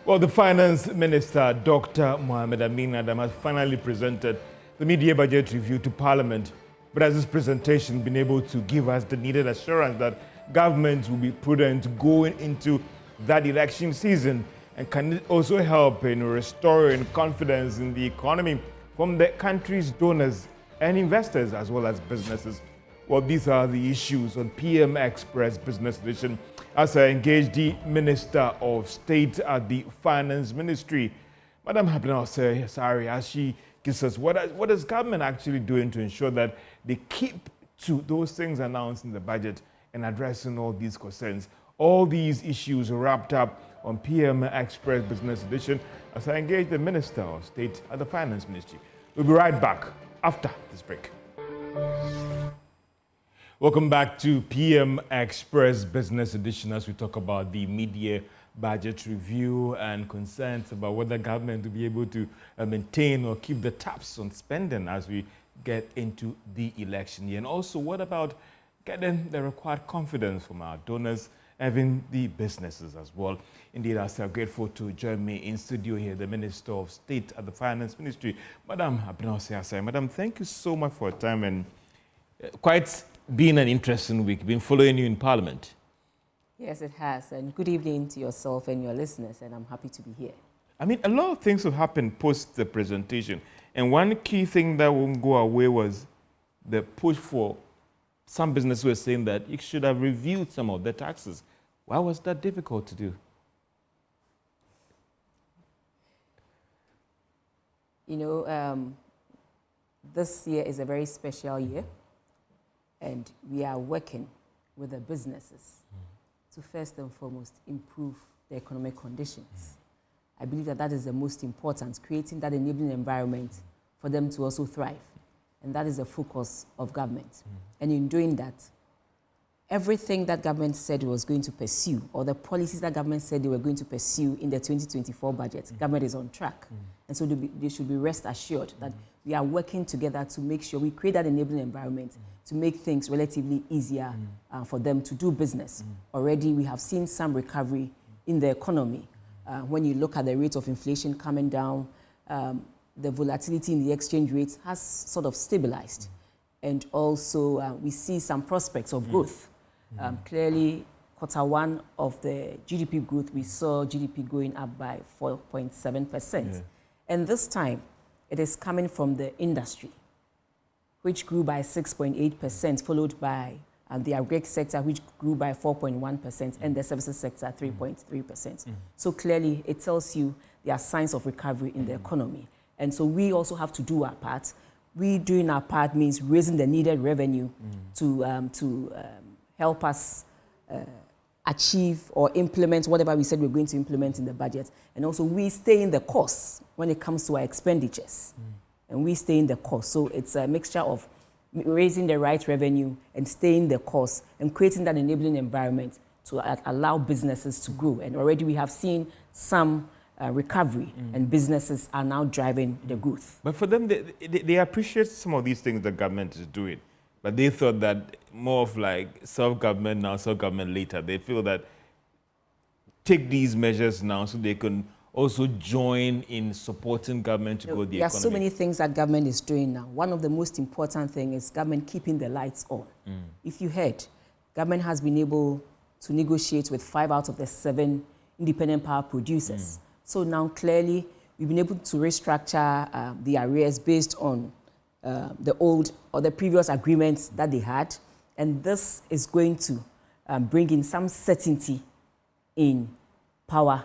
Well, the Finance Minister, Dr. Mohamed Amin Adam, has finally presented the mid-year budget review to Parliament. But has this presentation been able to give us the needed assurance that government will be prudent going into that election season? And can it also help in restoring confidence in the economy from the country's donors and investors as well as businesses? Well, these are the issues on PM Express Business Edition as I engage the Minister of State at the Finance Ministry, Madam Abena Osei-Asare, as she gives us what is government actually doing to ensure that they keep to those things announced in the budget and addressing all these concerns. All these issues are wrapped up on PM Express Business Edition as I engage the Minister of State at the Finance Ministry. We'll be right back after this break. Welcome back to PM Express Business Edition as we talk about the mid-year budget review and concerns about whether government will be able to maintain or keep the taps on spending as we get into the election year. And also, what about getting the required confidence from our donors, even the businesses as well? Indeed, I'm so grateful to join me in studio here, the Minister of State at the Finance Ministry, Madam Abena Osei-Asare. Madam, thank you so much for your time and quite been an interesting week. Been following you in Parliament. Yes, it has. And good evening to yourself and your listeners, and I'm happy to be here. I mean, a lot of things have happened post the presentation. And one key thing that won't go away was the push for some businesses were saying that you should have reviewed some of the taxes. Why was that difficult to do? You know, this year is a very special year. And we are working with the businesses to first and foremost improve the economic conditions. I believe that that is the most important, creating that enabling environment for them to also thrive. And that is the focus of government. And in doing that, everything that government said it was going to pursue, or the policies that government said they were going to pursue in the 2024 budget, government is on track. And so they should be rest assured that we are working together to make sure we create that enabling environment to make things relatively easier for them to do business. Already we have seen some recovery in the economy. When you look at the rate of inflation coming down, the volatility in the exchange rates has sort of stabilized. And also we see some prospects of growth. Clearly, Q1 of the GDP growth, we saw GDP going up by 4.7%. And this time, it is coming from the industry, which grew by 6.8%, followed by the agri sector, which grew by 4.1%, and the services sector, 3.3%. So clearly, it tells you there are signs of recovery in the economy. And so we also have to do our part. We doing our part means raising the needed revenue to help us achieve or implement whatever we said we're going to implement in the budget. And also we stay in the course when it comes to our expenditures. And we stay in the course. So it's a mixture of raising the right revenue and staying the course and creating that enabling environment to allow businesses to grow. And already we have seen some recovery and businesses are now driving the growth. But for them, they appreciate some of these things the government is doing. But they thought that more of like self-government now, self-government later. They feel that take these measures now so they can also join in supporting government to grow the economy. There are so many things that government is doing now. One of the most important things is government keeping the lights on. If you heard, government has been able to negotiate with 5 out of the 7 independent power producers. So now clearly we've been able to restructure the arrears based on the old or the previous agreements that they had. And this is going to bring in some certainty in power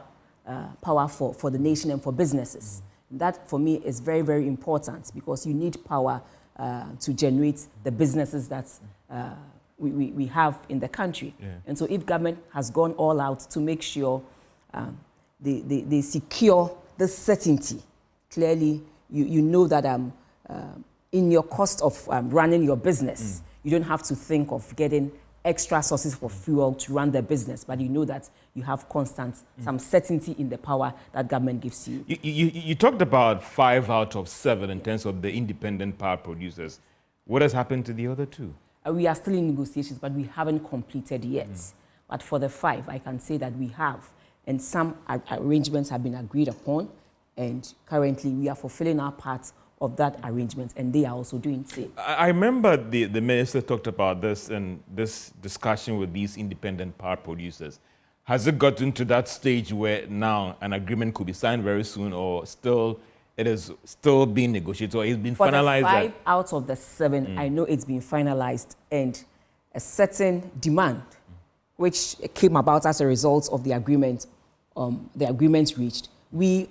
for the nation and for businesses. That, for me, is very, very important because you need power to generate the businesses that we have in the country. And so if government has gone all out to make sure they secure the certainty, clearly you know that in your cost of running your business, you don't have to think of getting extra sources for fuel to run the business, but you know that you have constant, some certainty in the power that government gives you. You talked about 5 out of 7 in terms of the independent power producers. What has happened to the other 2? We are still in negotiations, but we haven't completed yet. But for the 5, I can say that we have. and some arrangements have been agreed upon, and currently we are fulfilling our part of that arrangement, and they are also doing the same. I remember the minister talked about this in this discussion with these independent power producers. Has it gotten to that stage where now an agreement could be signed very soon, or still it is still being negotiated, or it's been finalized? For the 5 out of the 7, I know it's been finalized, and a certain demand, which came about as a result of the agreement reached, we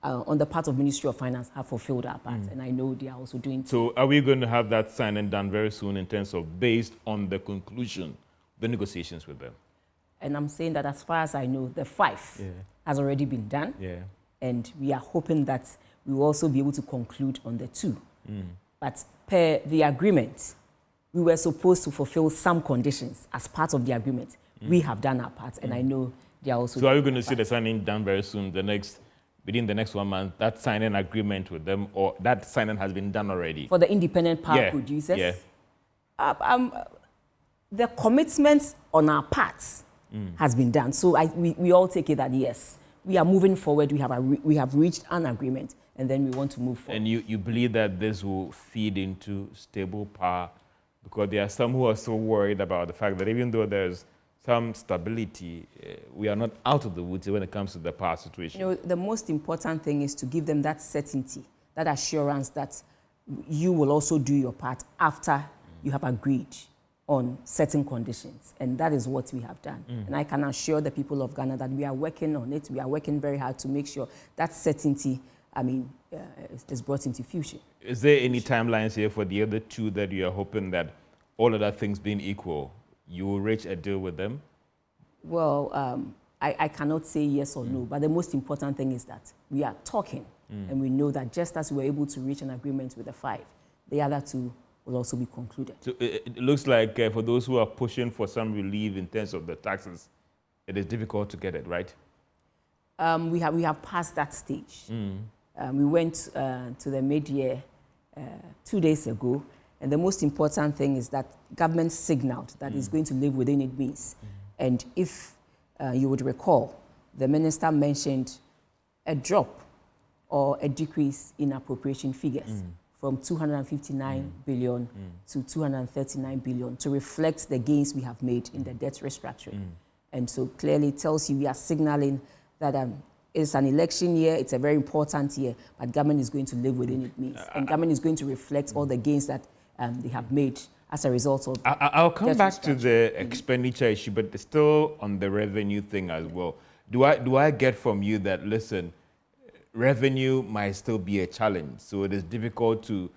on the part of Ministry of Finance have fulfilled our part, and I know they are also doing so. Are we going to have that signed and done very soon in terms of based on the conclusion, the negotiations with them? And I'm saying that as far as I know, the 5 has already been done, and we are hoping that we will also be able to conclude on the 2. But per the agreement, we were supposed to fulfill some conditions as part of the agreement. We have done our part, and I know they are also. So are we going to see the signing done very soon, within the next 1 month, that signing agreement with them, or that signing has been done already? For the independent power producers? The commitment on our part has been done. So we all take it that, yes, we are moving forward. We have reached an agreement, and then we want to move forward. And you believe that this will feed into stable power? Because there are some who are so worried about the fact that even though there's some stability, we are not out of the woods when it comes to the power situation. You know, the most important thing is to give them that certainty, that assurance that you will also do your part after you have agreed on certain conditions. And that is what we have done. And I can assure the people of Ghana that we are working on it. We are working very hard to make sure that certainty, is brought into future. Is there any timelines here for the other 2 that you are hoping that, all other things being equal, you will reach a deal with them? Well, I cannot say yes or no, but the most important thing is that we are talking, and we know that just as we were able to reach an agreement with the 5, the other 2 will also be concluded. So it looks like for those who are pushing for some relief in terms of the taxes, it is difficult to get it, right? We have passed that stage. We went to the mid-year 2 days ago, and the most important thing is that government signaled that it's going to live within its means. And if you would recall, the minister mentioned a drop or a decrease in appropriation figures from 259 billion to 239 billion to reflect the gains we have made in the debt restructuring. And so clearly it tells you we are signaling that it's an election year, it's a very important year, but government is going to live within its means. And government is going to reflect all the gains that they have made as a result of. I'll come back to the expenditure issue, but still on the revenue thing as well. Do I get from you that, listen, revenue might still be a challenge, so it is difficult to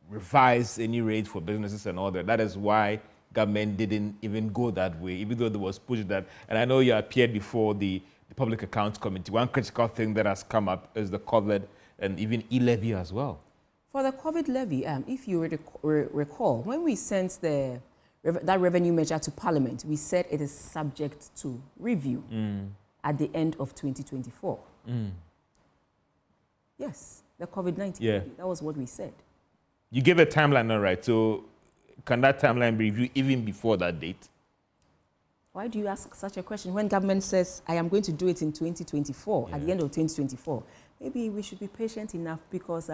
revise any rates for businesses and all that? That is why government didn't even go that way, even though there was push that. And I know you appeared before the Public Accounts Committee. One critical thing that has come up is the COVID and even e-levy as well. For the COVID levy, if you recall, when we sent that revenue measure to Parliament, we said it is subject to review at the end of 2024. Yes, the COVID-19 levy, that was what we said. You gave a timeline, all right, so can that timeline be reviewed even before that date? Why do you ask such a question when government says, I am going to do it in 2024, at the end of 2024? Maybe we should be patient enough because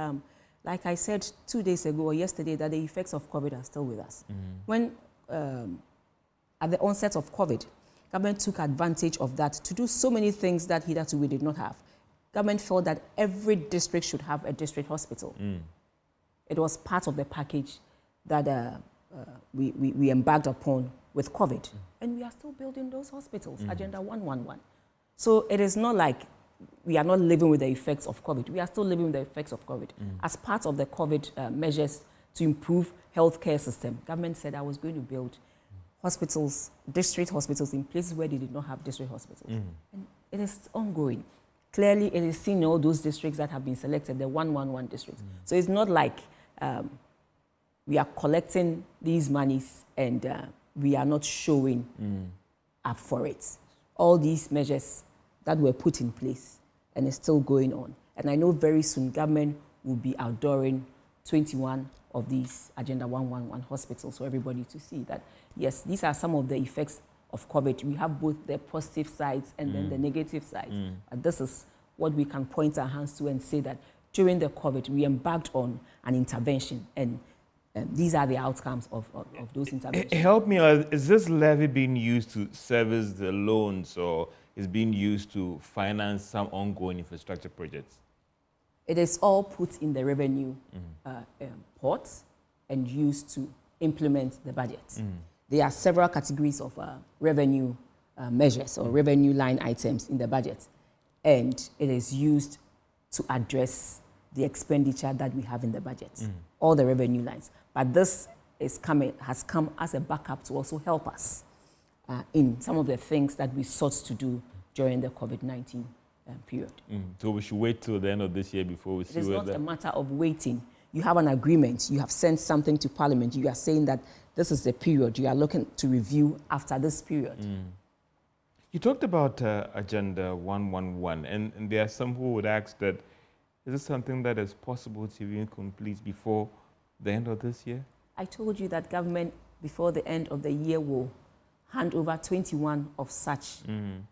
like I said 2 days ago or yesterday, that the effects of COVID are still with us. When, at the onset of COVID, government took advantage of that to do so many things that hitherto we did not have. Government felt that every district should have a district hospital. It was part of the package that we embarked upon with COVID. And we are still building those hospitals, Agenda 111. So it is not like we are not living with the effects of COVID. We are still living with the effects of COVID. As part of the COVID measures to improve healthcare system, government said I was going to build hospitals, district hospitals in places where they did not have district hospitals. And it is ongoing. Clearly, it is seen in all those districts that have been selected, the 111 districts. So it's not like we are collecting these monies and we are not showing up for it. All these measures that were put in place and is still going on. And I know very soon government will be outdooring 21 of these Agenda 111 hospitals for everybody to see that, yes, these are some of the effects of COVID. We have both the positive sides and then the negative sides. And this is what we can point our hands to and say that during the COVID, we embarked on an intervention, and these are the outcomes of those interventions. Help me, is this levy being used to service the loans, or is being used to finance some ongoing infrastructure projects? It is all put in the revenue pot and used to implement the budget. There are several categories of revenue measures or revenue line items in the budget, and it is used to address the expenditure that we have in the budget, all the revenue lines. But this has come as a backup to also help us in some of the things that we sought to do during the COVID-19 period. So we should wait till the end of this year before we see whether... It is not a matter of waiting. You have an agreement, you have sent something to Parliament, you are saying that this is the period, you are looking to review after this period. You talked about Agenda 111, and there are some who would ask that, is this something that is possible to be complete before the end of this year? I told you that government, before the end of the year, will hand over 21 of such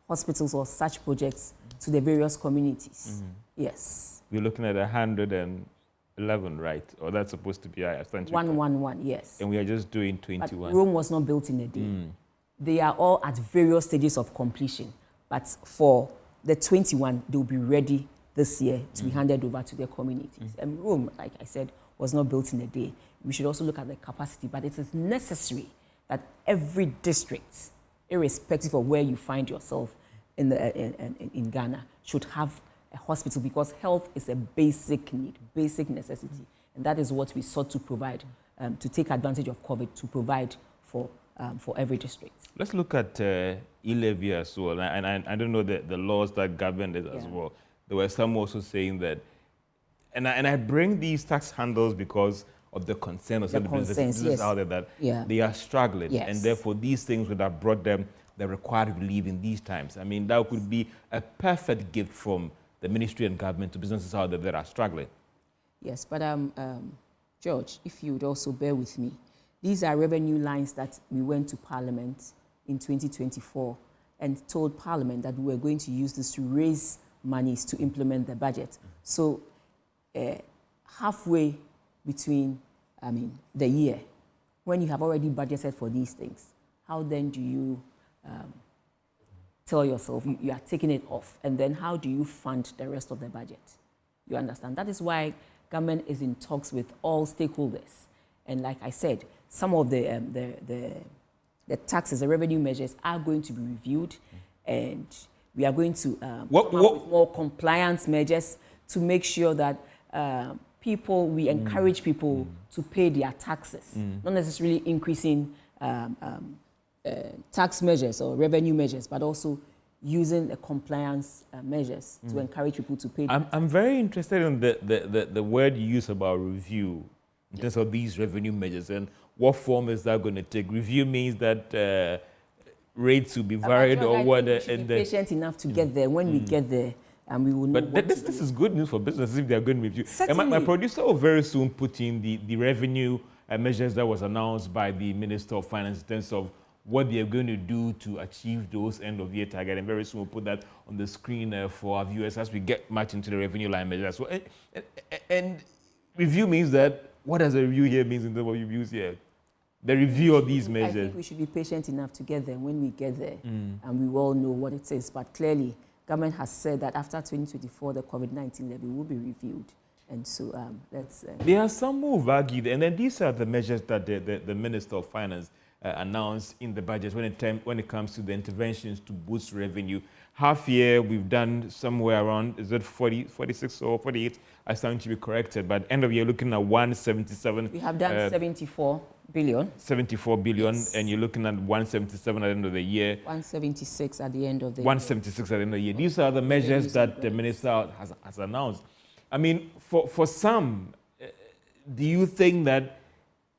hospitals or such projects to the various communities. Yes. We're looking at 111, right? Or that's supposed to be 111, yes. And we are just doing 21. But Rome was not built in a day. They are all at various stages of completion. But for the 21, they will be ready this year to be handed over to their communities. And Rome, like I said, was not built in a day. We should also look at the capacity, but it is necessary that every district, irrespective of where you find yourself in Ghana, should have a hospital, because health is a basic need, basic necessity. And that is what we sought to provide, to take advantage of COVID, to provide for every district. Let's look at e-levy as well. And I don't know the laws that govern it as well. There were some also saying that, and I bring these tax handles because of the concern of some businesses out there that they are struggling, and therefore these things would have brought them the required relief in these times. I mean, that could be a perfect gift from the ministry and government to businesses out there that are struggling. Yes, but George, if you would also bear with me, these are revenue lines that we went to Parliament in 2024 and told Parliament that we were going to use this to raise monies to implement the budget. So halfway between, the year, when you have already budgeted for these things, how then do you tell yourself you are taking it off? And then how do you fund the rest of the budget? You understand? That is why government is in talks with all stakeholders. And like I said, some of the taxes, the revenue measures are going to be reviewed, and we are going to come up with more compliance measures to make sure that we encourage people to pay their taxes, not necessarily increasing tax measures or revenue measures, but also using the compliance measures to encourage people to pay. I'm very interested in the word you use about review in terms of these revenue measures, and what form is that going to take? Review means that rates will be varied, or what? We should be patient enough to get there. When we get there, and we will know. But this is good news for businesses if they are going to review. Certainly. And my producer will very soon put in the revenue measures that was announced by the Minister of Finance in terms of what they are going to do to achieve those end-of-year targets. And very soon we'll put that on the screen for our viewers as we get much into the revenue line measures. So, and review means that, what does a review here mean in terms of reviews here? The review of these measures. I think we should be patient enough to get there. When we get there, and we all know what it is. But clearly, government has said that after 2024, the COVID-19 levy will be reviewed. And so let's... There are some who have argued, and then these are the measures that the Minister of Finance announced in the budget when it comes to the interventions to boost revenue. Half year, we've done somewhere around, is it 46 or 48? I stand to be corrected, but end of year, looking at 177. We have done 74 billion. 74 billion, yes. And you're looking at 177 at the end of the year. 176 at the end of the 176 at the end of the year. These are the measures that the minister has announced. I mean, for some, do you think that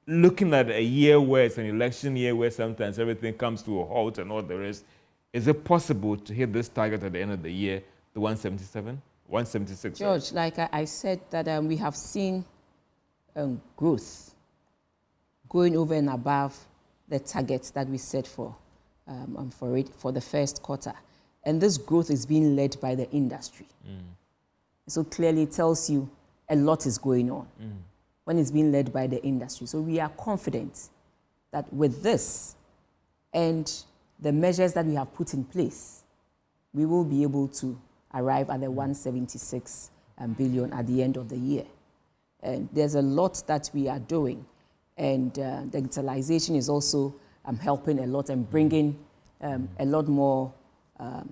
looking at a year where it's an election year, where sometimes everything comes to a halt and all the rest, is it possible to hit this target at the end of the year, the 177, 176? George, like I said, that we have seen growth going over and above the targets that we set for for the first quarter. And this growth is being led by the industry. So clearly it tells you a lot is going on when it's being led by the industry. So we are confident that with this and the measures that we have put in place, we will be able to arrive at the 176 billion at the end of the year. And there's a lot that we are doing. And digitalization is also helping a lot and bringing a lot more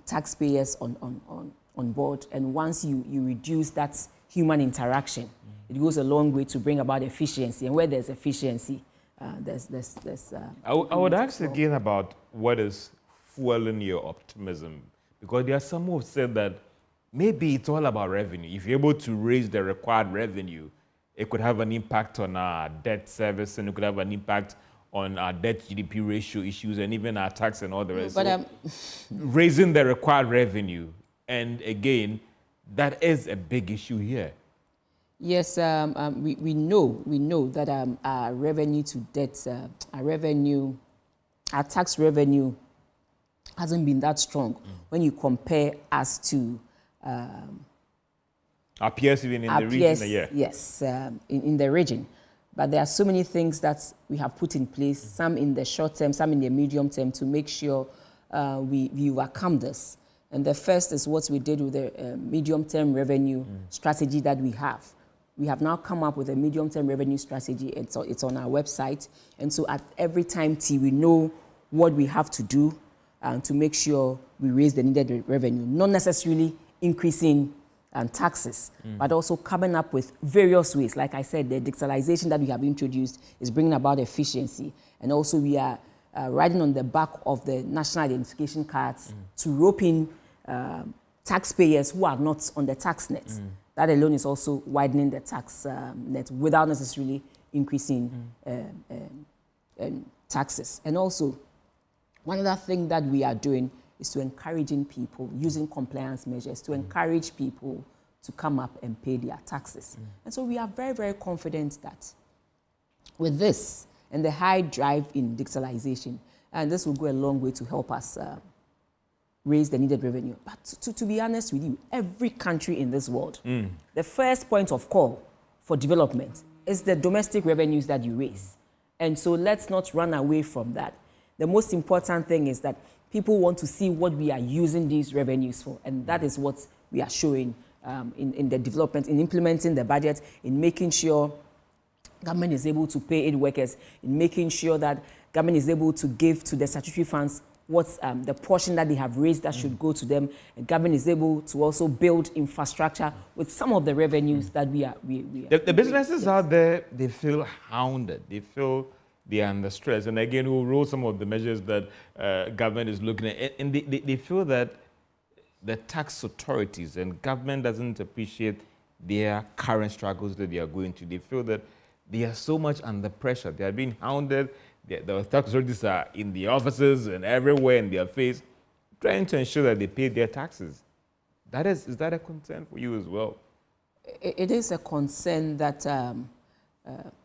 taxpayers on board. And once you reduce that human interaction, it goes a long way to bring about efficiency. And where there's efficiency, there's I would ask again about what is fueling your optimism, because there are some who have said that maybe it's all about revenue. If you're able to raise the required revenue, it could have an impact on our debt service, and it could have an impact on our debt-GDP ratio issues, and even our tax and all the rest. But raising the required revenue, and again, that is a big issue here. Yes, we know that our revenue to debt, our tax revenue hasn't been that strong when you compare us to our peers even in the region. Yes, in the region. But there are so many things that we have put in place, some in the short term, some in the medium term, to make sure we overcome this. And the first is what we did with the medium-term revenue strategy that we have. We have now come up with a medium-term revenue strategy. It's on our website. And so at every time T, we know what we have to do to make sure we raise the needed revenue, not necessarily increasing taxes, but also coming up with various ways. Like I said, the digitalization that we have introduced is bringing about efficiency. And also we are riding on the back of the national identification cards to rope in taxpayers who are not on the tax net. That alone is also widening the tax net without necessarily increasing taxes. And also, one other thing that we are doing is to encouraging people, using compliance measures, to encourage people to come up and pay their taxes. And so we are very, very confident that with this and the high drive in digitalization, and this will go a long way to help us raise the needed revenue. But to be honest with you, every country in this world, the first point of call for development is the domestic revenues that you raise. And so let's not run away from that. The most important thing is that people want to see what we are using these revenues for, and that is what we are showing in the development, in implementing the budget, in making sure government is able to pay aid workers, in making sure that government is able to give to the statutory funds what's the portion that they have raised that should go to them, and government is able to also build infrastructure with some of the revenues that we are. The businesses out there, they feel hounded, they feel they are under stress. And again, we'll roll some of the measures that government is looking at. And they feel that the tax authorities and government doesn't appreciate their current struggles that they are going through. They feel that they are so much under pressure. They are being hounded. The tax authorities are in the offices and everywhere in their face, trying to ensure that they pay their taxes. Is that a concern for you as well? It is a concern that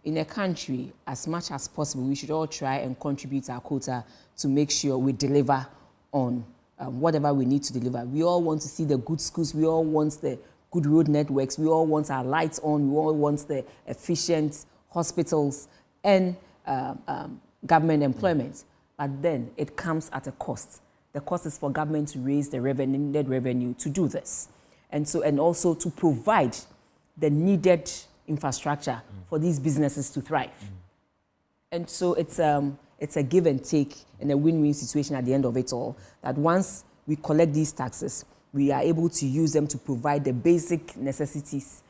in a country, as much as possible, we should all try and contribute our quota to make sure we deliver on whatever we need to deliver. We all want to see the good schools. We all want the good road networks. We all want our lights on. We all want the efficient hospitals and government employment. But then it comes at a cost. The cost is for government to raise the needed revenue to do this. And also to provide the needed infrastructure for these businesses to thrive. And so it's a give and take and a win-win situation at the end of it all, that once we collect these taxes, we are able to use them to provide the basic necessities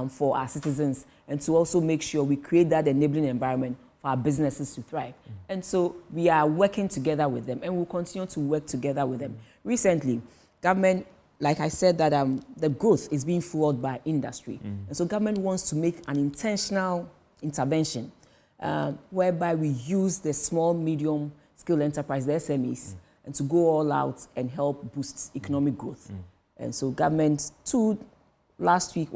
for our citizens, and to also make sure we create that enabling environment for our businesses to thrive. And so we are working together with them, and we'll continue to work together with them. Recently, government, like I said, that the growth is being fueled by industry. And so government wants to make an intentional intervention whereby we use the small, medium scale enterprise, the SMEs, and to go all out and help boost economic growth. And so government last week,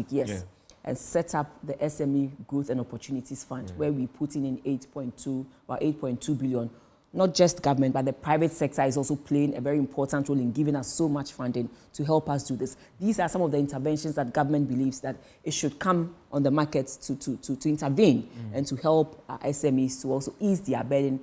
yes, and set up the SME Growth and Opportunities Fund, where we put in 8.2 billion not just government, but the private sector is also playing a very important role in giving us so much funding to help us do this. These are some of the interventions that government believes that it should come on the markets to intervene and to help SMEs to also ease their burden,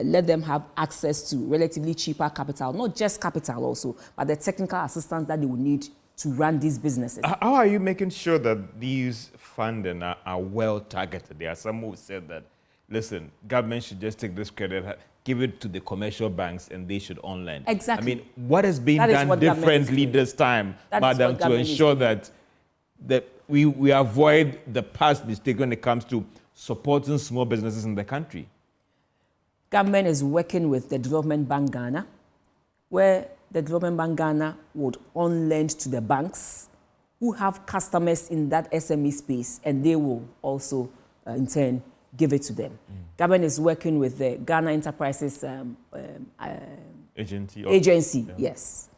let them have access to relatively cheaper capital, not just capital also, but the technical assistance that they would need to run these businesses. How are you making sure that these funding are well targeted? There are some who said that, listen, government should just take this credit, give it to the commercial banks, and they should on-lend. Exactly. I mean, what has been done differently this time, madam, to ensure that we avoid the past mistake when it comes to supporting small businesses in the country? Government is working with the Development Bank Ghana, where the Development Bank Ghana would on-lend to the banks who have customers in that SME space, and they will also, in turn, give it to them. Government is working with the Ghana Enterprises Agency, yes.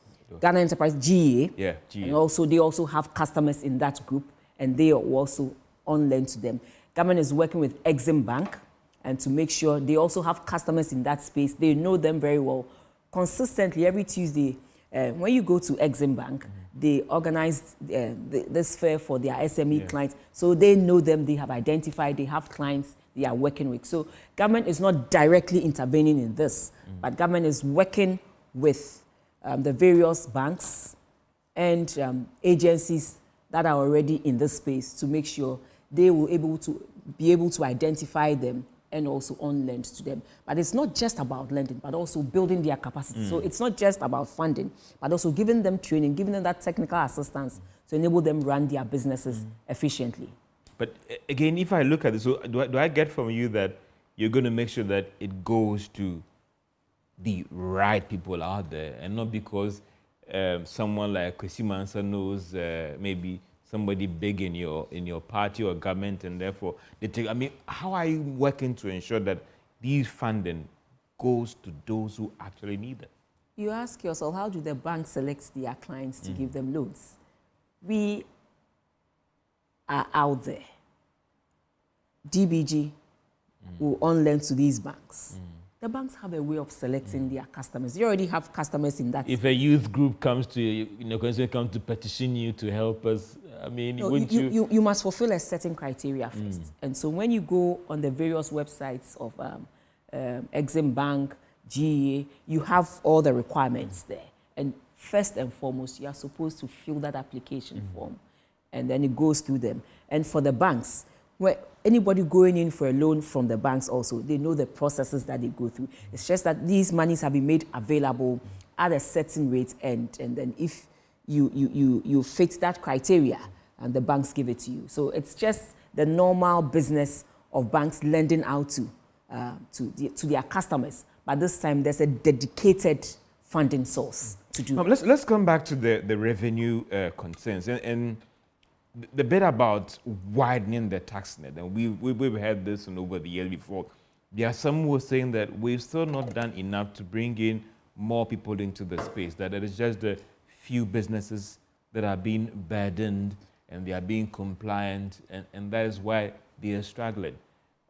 Ghana Enterprise, GA. Yeah, GA. And also, they also have customers in that group, and they will also on-lend to them. Government is working with Exim Bank, and to make sure they also have customers in that space. They know them very well. Consistently, every Tuesday, when you go to Exim Bank, they organize this fair for their SME clients. So they know them, they have identified, they have clients they are working with. So government is not directly intervening in this, but government is working with the various banks and agencies that are already in this space to make sure they will be able to identify them and also on-lend to them. But it's not just about lending, but also building their capacity. So it's not just about funding, but also giving them training, giving them that technical assistance to enable them run their businesses efficiently. But again, if I look at this, so do I get from you that you're going to make sure that it goes to the right people out there, and not because someone like Kwesi Mansa knows maybe somebody big in your party or government, and therefore they take. I mean, how are you working to ensure that these funding goes to those who actually need it? You ask yourself, how do the banks select their clients to give them loans? We are out there. DBG will on-lend to these banks. The banks have a way of selecting their customers. You already have customers in that. If a youth group comes to comes to petition you to help us, I mean, no, you must fulfill a certain criteria first. And so when you go on the various websites of Exim Bank, GA, you have all the requirements there. And first and foremost, you are supposed to fill that application form, and then it goes through them. And for the banks, where anybody going in for a loan from the banks also, they know the processes that they go through. It's just that these monies have been made available at a certain rate, and then if you fit that criteria, and the banks give it to you. So it's just the normal business of banks lending out to their customers. But this time, there's a dedicated funding source to do. Let's come back to the revenue concerns and the bit about widening the tax net. And we've had this over the years before. There are some who are saying that we've still not done enough to bring in more people into the space, that it is just a few businesses that are being burdened and they are being compliant, and that is why they are struggling.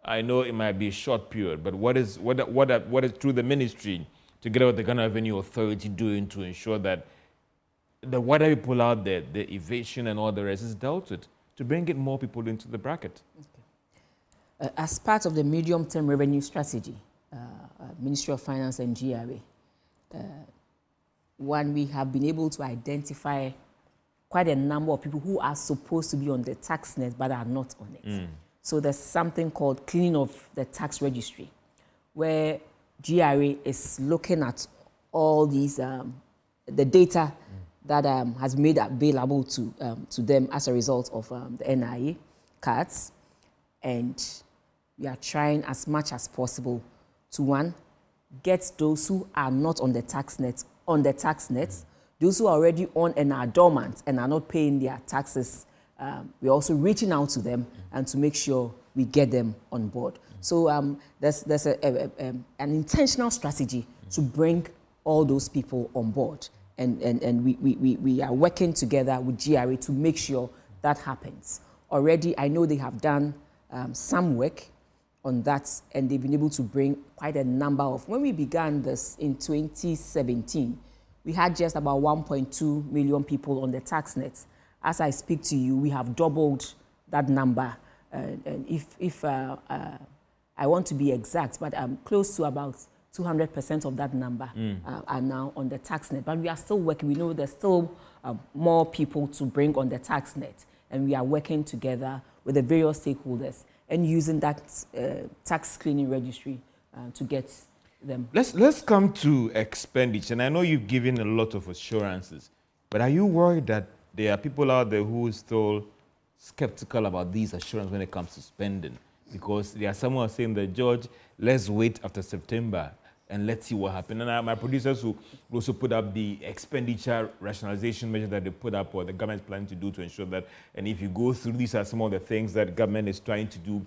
I know it might be a short period, but what is through the ministry, together with the Ghana Revenue Authority, doing to ensure that the whatever people out there, the evasion and all the rest, is dealt with, to bring in more people into the bracket? Okay. As part of the medium-term revenue strategy, Ministry of Finance and GRA, one, we have been able to identify quite a number of people who are supposed to be on the tax net but are not on it. So there's something called cleaning of the tax registry, where GRA is looking at all these, the data that has made available to them as a result of the NIA cards. And we are trying as much as possible to, one, get those who are not on the tax net on the tax net, those who are already on and are dormant and are not paying their taxes. We're also reaching out to them and to make sure we get them on board. So there's an intentional strategy to bring all those people on board. And we are working together with GRA to make sure that happens. Already, I know they have done some work on that, and they've been able to bring quite a number of. When we began this in 2017, we had just about 1.2 million people on the tax net. As I speak to you, we have doubled that number. And if I want to be exact, but I'm close to about 200% of that number are now on the tax net. But we are still working. We know there's still more people to bring on the tax net, and we are working together with the various stakeholders and using that tax screening registry to get them. Let's come to expenditure. And I know you've given a lot of assurances, but are you worried that there are people out there who are still skeptical about these assurances when it comes to spending? Because there are someone saying that, George, let's wait after September and let's see what happens. And my producers will also put up the expenditure rationalization measure that they put up, or the government is planning to do to ensure that, and if you go through, these are some of the things that government is trying to do,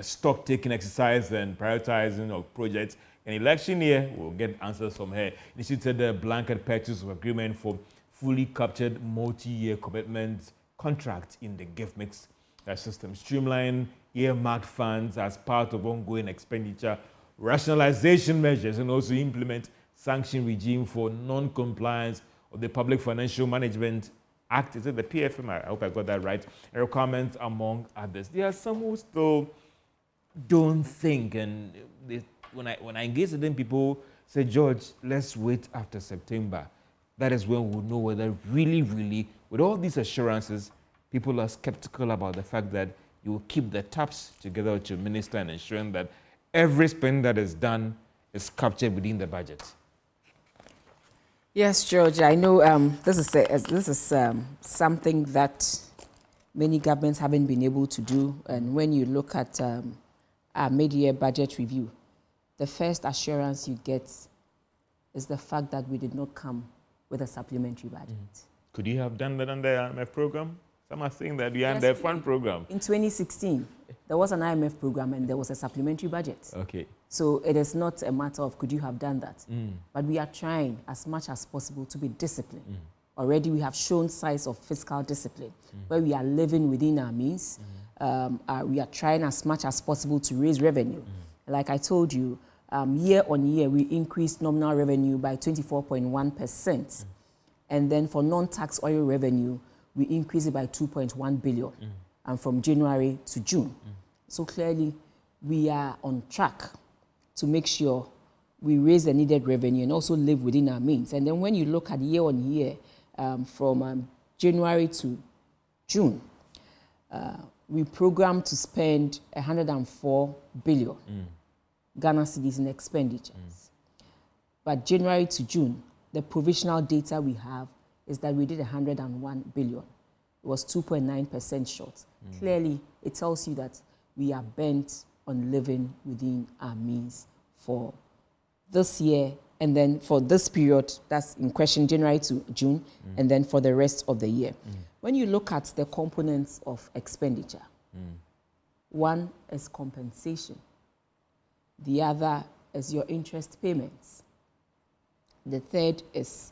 stock-taking exercise and prioritizing of projects. In election year, we'll get answers from her. She said the blanket purchase of agreement for fully captured multi-year commitment contract in the gift mix system, streamline earmarked funds as part of ongoing expenditure rationalization measures, and also implement sanction regime for non-compliance of the Public Financial Management Act. Is it the PFM? I hope I got that right. A requirement among others. There are some who still don't think, and when I engage with them, people say, George, let's wait after September. That is when we'll know whether really, with all these assurances, people are skeptical about the fact that you will keep the taps together with your minister and ensuring that every spend that is done is captured within the budget. Yes, George, I know this is something that many governments haven't been able to do. And when you look at our mid-year budget review, the first assurance you get is the fact that we did not come with a supplementary budget. Could you have done that under the IMF program? Some are saying that we are under a fund program. In 2016, there was an IMF program and there was a supplementary budget. Okay. So it is not a matter of could you have done that. But we are trying as much as possible to be disciplined. Already we have shown signs of fiscal discipline, where we are living within our means. We are trying as much as possible to raise revenue. Like I told you, year on year, we increased nominal revenue by 24.1%. And then for non-tax oil revenue, we increased it by 2.1 billion, and from January to June. So clearly, we are on track to make sure we raise the needed revenue and also live within our means. And then when you look at year on year, from January to June, we programmed to spend 104 billion Ghana cedis in expenditures. But January to June, the provisional data we have is that we did 101 billion. It was 2.9% short. Clearly, it tells you that we are bent on living within our means for this year, and then for this period, that's in question, January to June, and then for the rest of the year. When you look at the components of expenditure, one is compensation. The other is your interest payments. The third is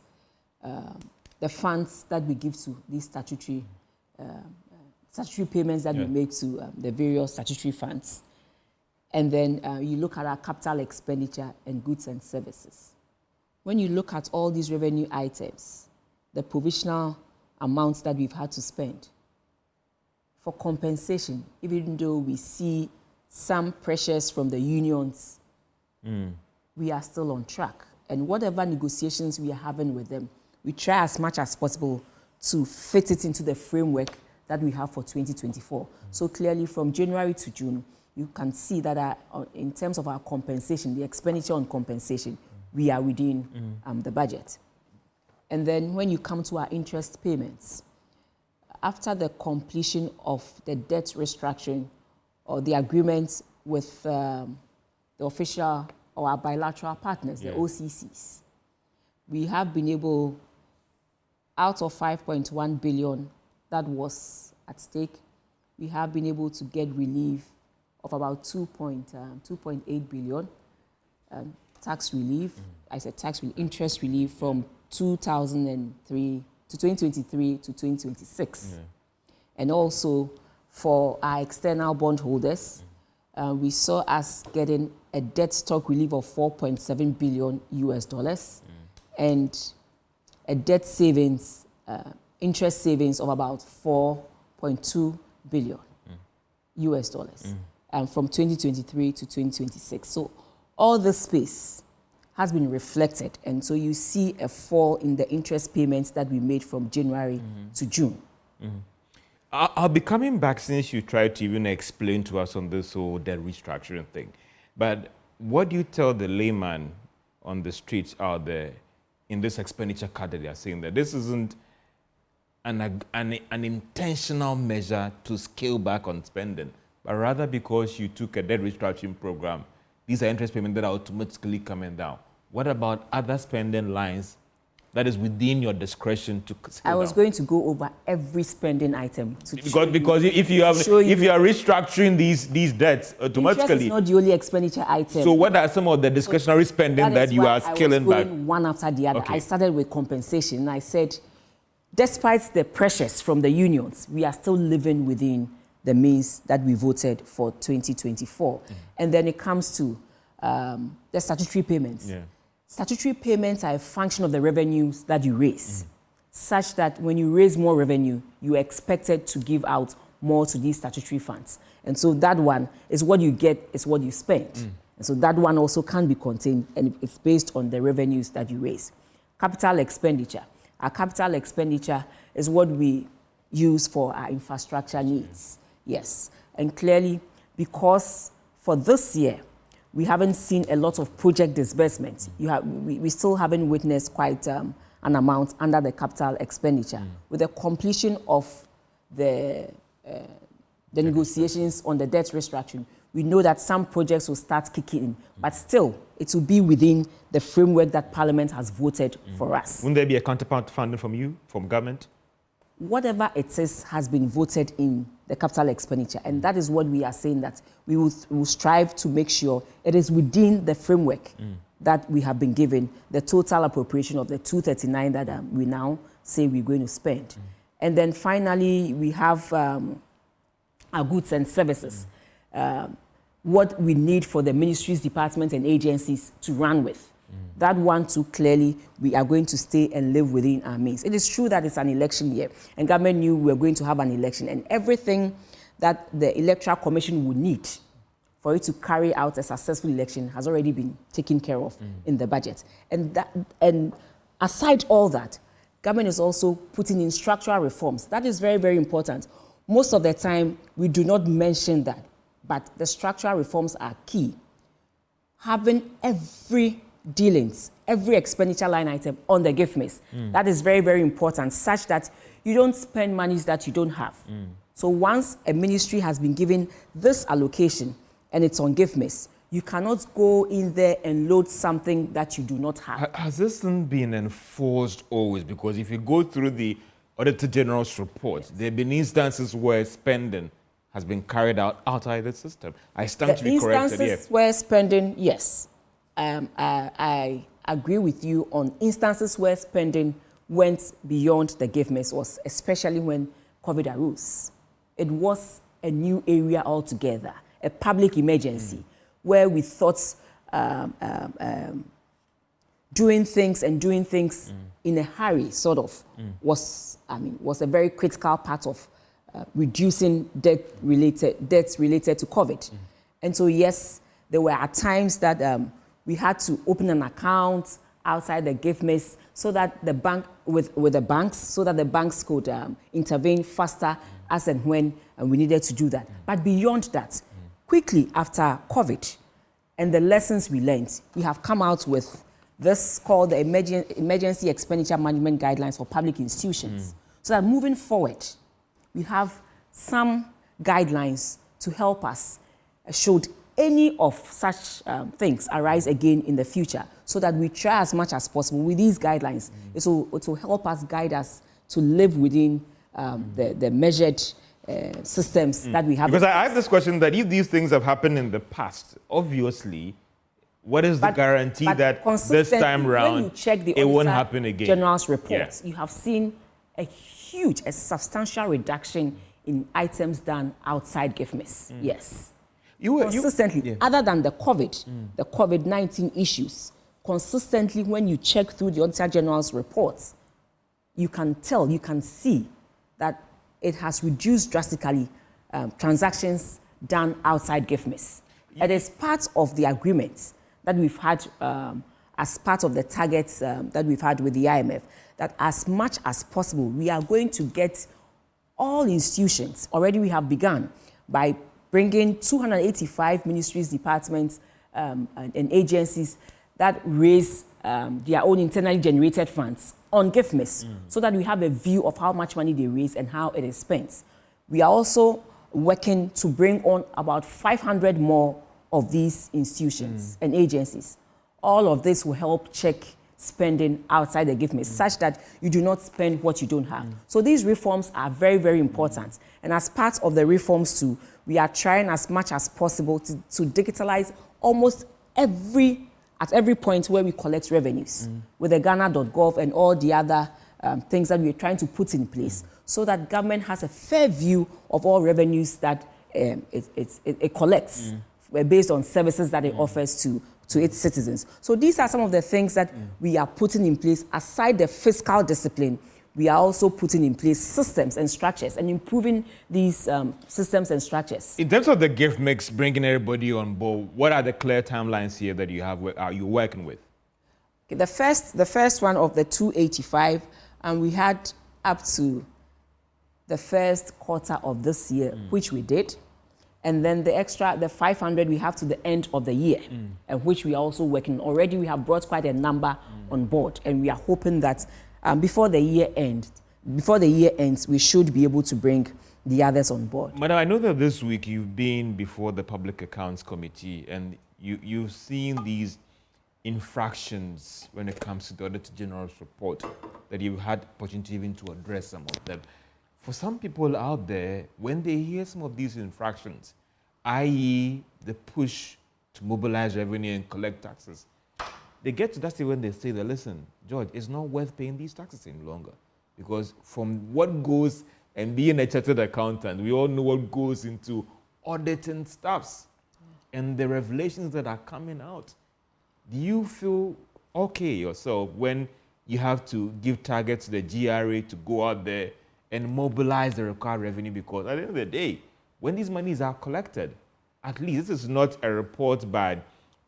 the funds that we give to these statutory payments that we make to the various statutory funds. And then you look at our capital expenditure and goods and services. When you look at all these revenue items, the provisional amounts that we've had to spend for compensation, even though we see some pressures from the unions, we are still on track. And whatever negotiations we are having with them, we try as much as possible to fit it into the framework that we have for 2024. So clearly from January to June, you can see that in terms of our compensation, the expenditure on compensation, we are within the budget. And then when you come to our interest payments, after the completion of the debt restructuring or the agreement with the official or our bilateral partners, the OCCs, we have been able, out of 5.1 billion that was at stake, we have been able to get relief of about 2.8 billion tax relief. I said tax relief, interest relief from 2003 to 2023 to 2026. And also for our external bondholders, we saw us getting a debt stock relief of $4.7 billion and a debt savings, interest savings of about $4.2 billion from 2023 to 2026. So all this space has been reflected, and so you see a fall in the interest payments that we made from January to June. I'll be coming back since you tried to even explain to us on this whole debt restructuring thing. But what do you tell the layman on the streets out there in this expenditure cut that they are saying that this isn't an intentional measure to scale back on spending, but rather because you took a debt restructuring program, these are interest payments that are automatically coming down? What about other spending lines that is within your discretion to scale I was down? going to go over every spending item to because if you are restructuring these debts automatically, interest is not the only expenditure item. So what are some of the discretionary spending that you are scaling back? One after the other. Okay. I started with compensation, and I said, despite the pressures from the unions, we are still living within the means that we voted for 2024. And then it comes to the statutory payments. Yeah. Statutory payments are a function of the revenues that you raise, such that when you raise more revenue, you are expected to give out more to these statutory funds. And so that one is what you get, is what you spend. And so that one also can be contained, and it's based on the revenues that you raise. Capital expenditure. Our capital expenditure is what we use for our infrastructure needs. Yes. And clearly, because for this year, we haven't seen a lot of project disbursements. We still haven't witnessed quite an amount under the capital expenditure. With the completion of the negotiations on the debt restructuring, we know that some projects will start kicking in, but still, it will be within the framework that Parliament has voted for us. Wouldn't there be a counterpart funding from you, from government? Whatever it is has been voted in the capital expenditure, and that is what we are saying, that we will strive to make sure it is within the framework that we have been given, the total appropriation of the 239 that we now say we're going to spend. And then finally, we have our goods and services, what we need for the ministries, departments, and agencies to run with. That one too, clearly, we are going to stay and live within our means. It is true that it's an election year, and government knew we were going to have an election, and everything that the Electoral Commission would need for it to carry out a successful election has already been taken care of in the budget. And aside all that, government is also putting in structural reforms. That is very, very important. Most of the time, we do not mention that, but the structural reforms are key. Having every dealings, every expenditure line item on the gift miss. That is very, very important, such that you don't spend monies that you don't have. So once a ministry has been given this allocation and it's on gift miss, you cannot go in there and load something that you do not have. Has this been enforced always? Because if you go through the Auditor General's report, there have been instances where spending has been carried out outside the system. I stand to be corrected here. Instances where spending, yes. I agree with you on instances where spending went beyond the gift miss, was especially when COVID arose. It was a new area altogether, a public emergency, where we thought doing things in a hurry, sort of, was a very critical part of reducing debts related to COVID. And so, yes, there were at times that we had to open an account outside the gift miss so that the bank, with the banks, so that the banks could intervene faster as and when we needed to do that. But beyond that, quickly after COVID and the lessons we learned, we have come out with this called the Emergency Expenditure Management Guidelines for Public Institutions. So that moving forward, we have some guidelines to help us should any of such things arise again in the future, so that we try as much as possible with these guidelines. It will help us, guide us to live within the measured systems that we have. Because I asked this question that if these things have happened in the past, obviously, what is the guarantee that this time around when you check the it won't happen again? General's reports, you have seen a substantial reduction in items done outside gift miss. Yes. consistently, other than the COVID-19 issues, consistently when you check through the Auditor General's reports, you can tell, you can see that it has reduced drastically transactions done outside GIFMIS. It is part of the agreement that we've had as part of the targets that we've had with the IMF, that as much as possible, we are going to get all institutions, already we have begun by bringing 285 ministries, departments, and agencies that raise their own internally generated funds on GIFMIS, so that we have a view of how much money they raise and how it is spent. We are also working to bring on about 500 more of these institutions and agencies. All of this will help check spending outside the GIFMIS, such that you do not spend what you don't have. So these reforms are very, very important. And as part of the reforms too, we are trying as much as possible to digitalize almost at every point where we collect revenues with the Ghana.gov and all the other things that we're trying to put in place, so that government has a fair view of all revenues that it collects based on services that it offers to its citizens. So these are some of the things that we are putting in place. Aside the fiscal discipline, we are also putting in place systems and structures and improving these systems and structures. In terms of the gift mix, bringing everybody on board, what are the clear timelines here that you're working with? Okay, the first one of the 285, and we had up to the first quarter of this year, which we did. And then the 500 we have to the end of the year, and which we are also working. Already we have brought quite a number on board, and we are hoping that before the year ends, we should be able to bring the others on board. Madam, I know that this week you've been before the Public Accounts Committee, and you've seen these infractions when it comes to the Auditor General's report, that you've had opportunity even to address some of them. For some people out there, when they hear some of these infractions, i.e. the push to mobilize revenue and collect taxes, they get to that stage when they say that, listen, George, it's not worth paying these taxes any longer. Because from what goes, and being a chartered accountant, we all know what goes into auditing stuffs and the revelations that are coming out. Do you feel okay yourself when you have to give targets to the GRA to go out there and mobilize the required revenue? Because at the end of the day, when these monies are collected, at least this is not a report by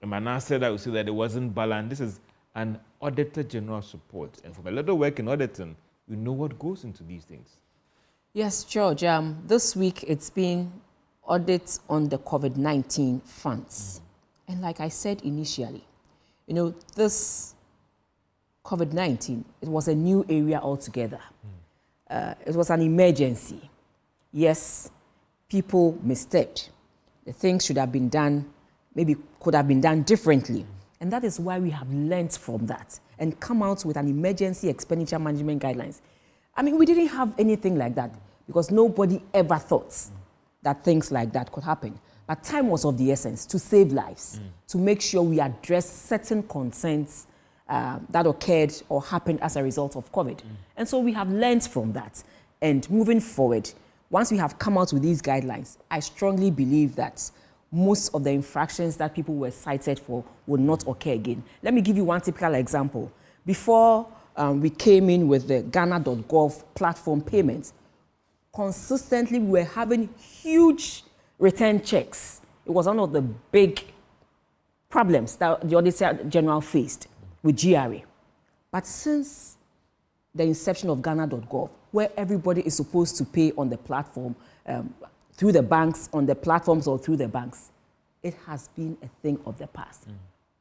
Manasseh that will say that it wasn't balanced. This is an Auditor General's report. And from a little work in auditing, you know what goes into these things. Yes, George. This week it's been audits on the COVID-19 funds. And like I said initially, this COVID-19, it was a new area altogether. It was an emergency. Yes, people misstepped. The things should have been done, maybe could have been done differently. And that is why we have learnt from that and come out with an emergency expenditure management guidelines. I mean, we didn't have anything like that because nobody ever thought that things like that could happen. But time was of the essence to save lives, to make sure we address certain concerns that occurred or happened as a result of COVID. And so we have learned from that. And moving forward, once we have come out with these guidelines, I strongly believe that most of the infractions that people were cited for will not occur again. Let me give you one typical example. Before we came in with the Ghana.gov platform payments, consistently we were having huge return checks. It was one of the big problems that the Auditor General faced with GRA. But since the inception of Ghana.gov, where everybody is supposed to pay on the platform, through the banks, on the platforms or through the banks, it has been a thing of the past.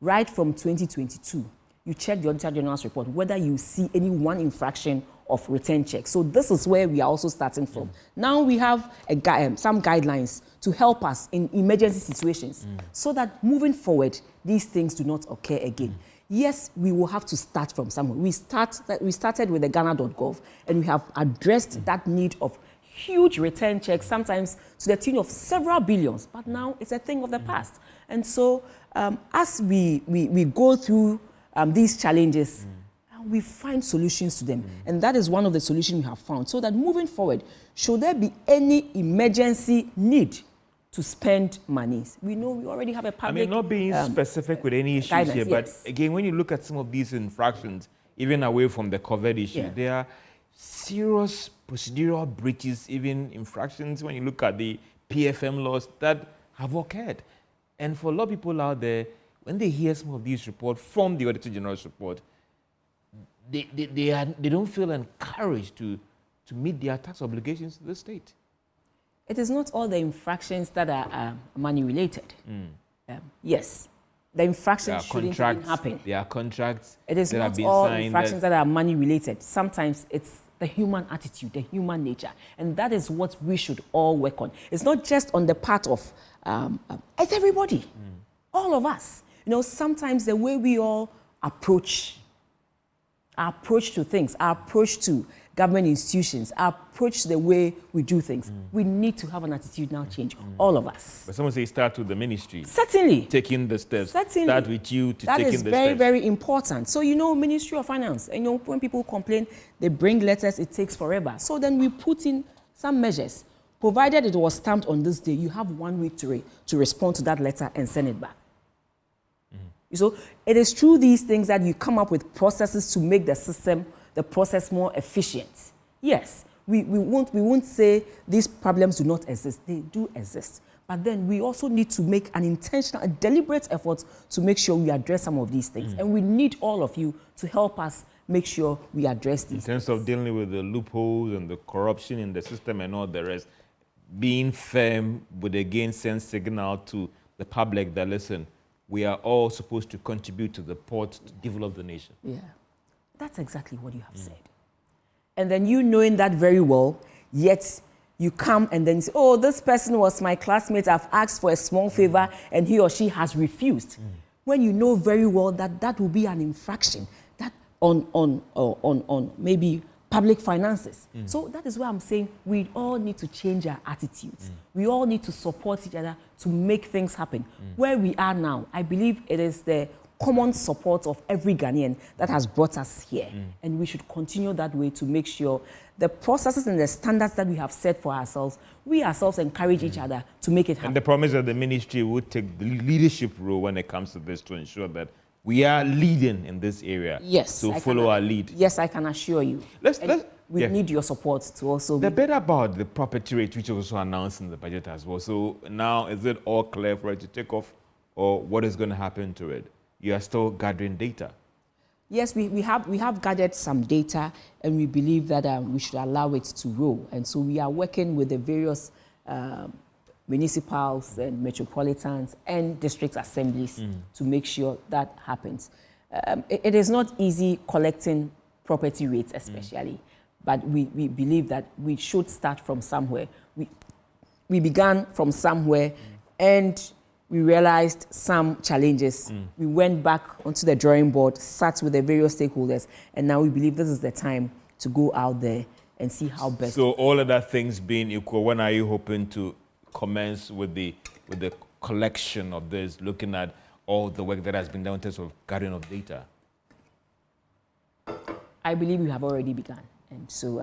Right from 2022, you check the Auditor General's report, whether you see any one infraction of return checks. So this is where we are also starting from. Now we have some guidelines to help us in emergency situations so that moving forward, these things do not occur again. Yes, we will have to start from somewhere. We started with the Ghana.gov, and we have addressed that need of huge return checks, sometimes to the tune of several billions, but now it's a thing of the past. And so as we go through these challenges, we find solutions to them. And that is one of the solutions we have found, so that moving forward, should there be any emergency need to spend monies. We know we already have a public... I mean, not being specific with any issues guidance, here, yes. but again, when you look at some of these infractions, even away from the COVID issue, there are serious procedural breaches, even infractions, when you look at the PFM laws that have occurred. And for a lot of people out there, when they hear some of these reports from the Auditor General's report, they don't feel encouraged to meet their tax obligations to the state. It is not all the infractions that are money-related. Yes, the infractions shouldn't even happen. There are contracts. It is not all infractions that are money-related. Sometimes it's the human attitude, the human nature, and that is what we should all work on. It's not just on the part of, it's everybody, all of us. You know, sometimes the way we all approach, our approach to things, our approach to government institutions, our approach to the way we do things, we need to have an attitudinal change, all of us. But someone say start with the ministry. Certainly. Taking the steps. Certainly. Start with you to taking the steps. That is very, very important. So, you know, Ministry of Finance, you know, when people complain, they bring letters, it takes forever. So then we put in some measures. Provided it was stamped on this day, you have 1 week to respond to that letter and send it back. So it is through these things that you come up with processes to make the system, the process more efficient. Yes, we won't say these problems do not exist. They do exist. But then we also need to make an intentional, a deliberate effort to make sure we address some of these things. And we need all of you to help us make sure we address these things. In terms of dealing with the loopholes and the corruption in the system and all the rest, being firm would again send signal to the public that, listen, we are all supposed to contribute to the pot to develop the nation. Yeah, that's exactly what you have said. And then you knowing that very well, yet you come and then say, oh, this person was my classmate, I've asked for a small favor and he or she has refused. When you know very well that that will be an infraction that on maybe public finances. So that is why I'm saying we all need to change our attitudes. We all need to support each other to make things happen. Where we are now, I believe it is the common support of every Ghanaian that has brought us here. And we should continue that way to make sure the processes and the standards that we have set for ourselves, we ourselves encourage each other to make it happen. And the promise that the ministry would take the leadership role when it comes to this to ensure that we are leading in this area. Yes. So follow our lead. Yes, I can assure you. We need your support to also... The bit about the property rate, which was also announced in the budget as well. So now, is it all clear for it to take off, or what is going to happen to it? You are still gathering data. Yes, we have gathered some data, and we believe that we should allow it to roll. And so we are working with the various municipals and metropolitans and district assemblies to make sure that happens. It is not easy collecting property rates, especially, but we believe that we should start from somewhere. We began from somewhere, and we realized some challenges. We went back onto the drawing board, sat with the various stakeholders, and now we believe this is the time to go out there and see how best. So all other things being equal, when are you hoping to commence with the collection of this, looking at all the work that has been done in terms of gathering of data? I believe we have already begun. And so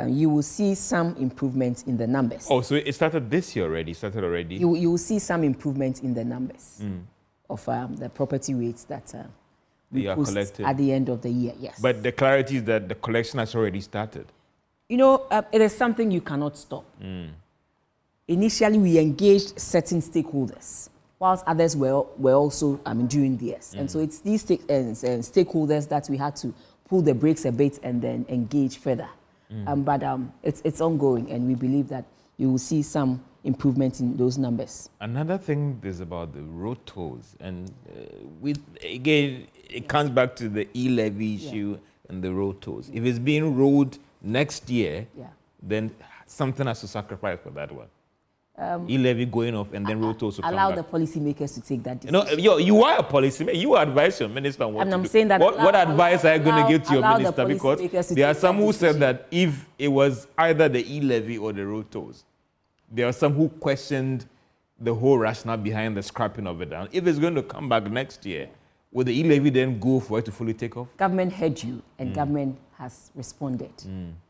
you will see some improvements in the numbers. Oh, so it started this year already? You will see some improvements in the numbers of the property rates that we post at the end of the year, yes. But the clarity is that the collection has already started. You know, it is something you cannot stop. Initially, we engaged certain stakeholders, whilst others were also doing theirs. And so it's these stakeholders that we had to pull the brakes a bit and then engage further. But it's ongoing, and we believe that you will see some improvement in those numbers. Another thing is about the road tolls, and again, it comes back to the e-levy issue and the road tolls. If it's being rolled next year, then something has to sacrifice for that one. E-levy going off and then road tolls to come back. Allow the policymakers to take that decision. You are a policymaker. You advise your minister on what to do. I'm saying that what advice are you going to give to your minister? Because there are some who said that if it was either the e-levy or the road tolls, there are some who questioned the whole rationale behind the scrapping of it. And if it's going to come back next year, will the e-levy then go for it to fully take off? Government heard you, and government has responded.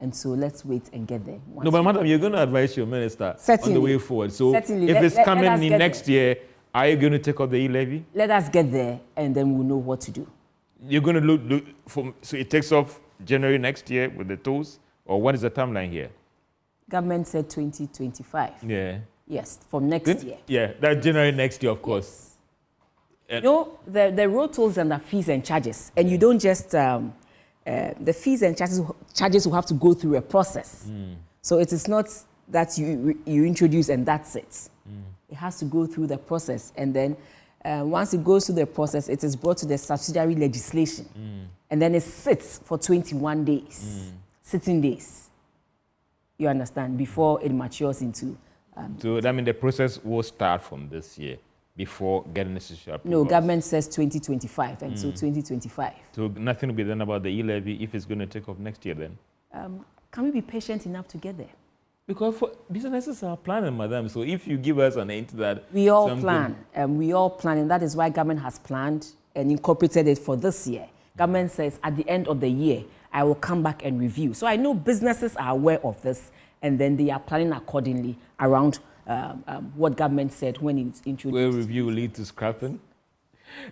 And so let's wait and get there. No, but madam, you're going to advise your minister Certainly. on the way forward. So Certainly. if it's coming in next there. year, are you going to take up the e-levy? Let us get there, and then we'll know what to do. You're going to look so it takes off January next year with the tolls, or what is the timeline here? Government said 2025. Yeah. Yes, from next year. Yeah, that's January next year, of course. Yes. No, the road tolls and the fees and charges, and you don't just the fees and charges will have to go through a process. So it is not that you introduce and that's it. It has to go through the process, and then once it goes through the process, it is brought to the subsidiary legislation, and then it sits for 21 days, sitting days. You understand, before it matures into. So that means the process will start from this year before getting necessary approval. No, government says 2025, and so 2025. So nothing will be done about the e-levy if it's going to take off next year then? Can we be patient enough to get there? Because businesses are planning, madam. So if you give us an hint that we all plan, and that is why government has planned and incorporated it for this year. Government says at the end of the year, I will come back and review. So I know businesses are aware of this, and then they are planning accordingly around what government said when it's introduced. Will review lead to scrapping?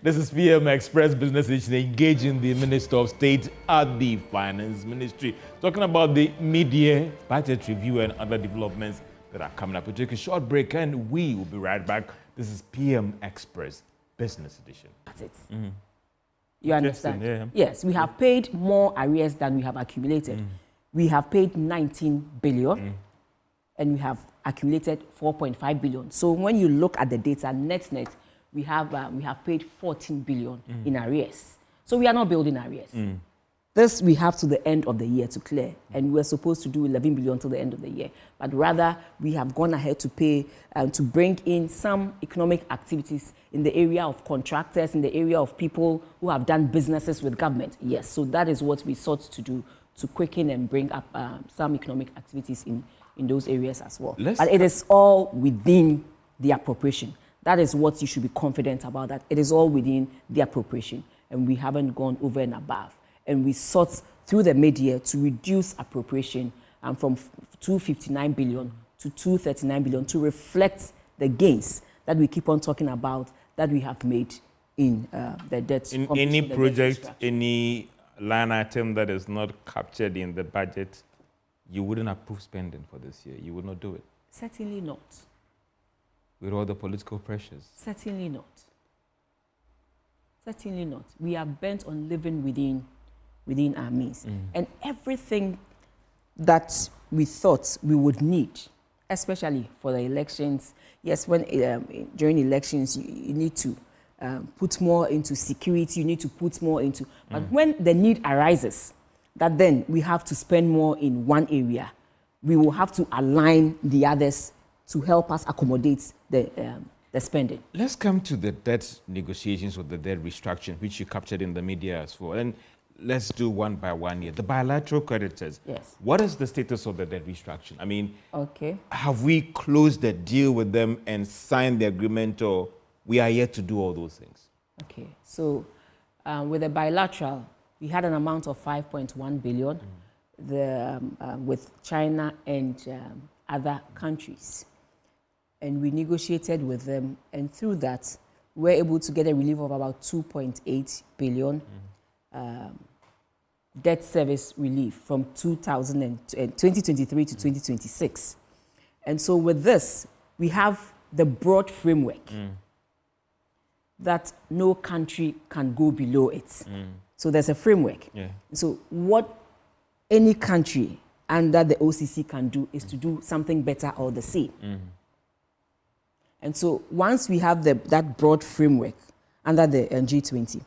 This is PM Express Business Edition, engaging the Minister of State at the Finance Ministry, talking about the mid-year budget review and other developments that are coming up. We'll take a short break and we will be right back. This is PM Express Business Edition. That's it. You understand? Yeah. Yes, we have paid more arrears than we have accumulated. We have paid 19 billion and we have accumulated 4.5 billion. So when you look at the data, net, we have paid 14 billion in arrears. So we are not building arrears. This we have to the end of the year to clear, and we're supposed to do 11 billion till the end of the year. But rather, we have gone ahead to pay to bring in some economic activities in the area of contractors, in the area of people who have done businesses with government. Yes, so that is what we sought to do, to quicken and bring up some economic activities in those areas as well. But it is all within the appropriation. That is what you should be confident about, that it is all within the appropriation, and we haven't gone over and above. And we sought through the mid-year to reduce appropriation from 259 billion to 239 billion to reflect the gains that we keep on talking about that we have made in the debt. In any project, any line item that is not captured in the budget, you wouldn't approve spending for this year. You would not do it. Certainly not. With all the political pressures? Certainly not. Certainly not. We are bent on living within our means. And everything that we thought we would need, especially for the elections, yes, when during elections you need to put more into security, you need to put more into, but when the need arises, that then we have to spend more in one area, we will have to align the others to help us accommodate the spending. Let's come to the debt negotiations or the debt restructuring, which you captured in the media as well. And let's do one by one here. The bilateral creditors. Yes. What is the status of the debt restructuring? I mean, okay, have we closed the deal with them and signed the agreement, or we are yet to do all those things? Okay. So with the bilateral, we had an amount of 5.1 billion with China and other countries. And we negotiated with them, and through that, we were able to get a relief of about 2.8 billion debt service relief from 2023 to 2026. And so with this, we have the broad framework that no country can go below it. So there's a framework. Yeah. So what any country under the OCC can do is to do something better or the same. And so once we have that broad framework under the G20,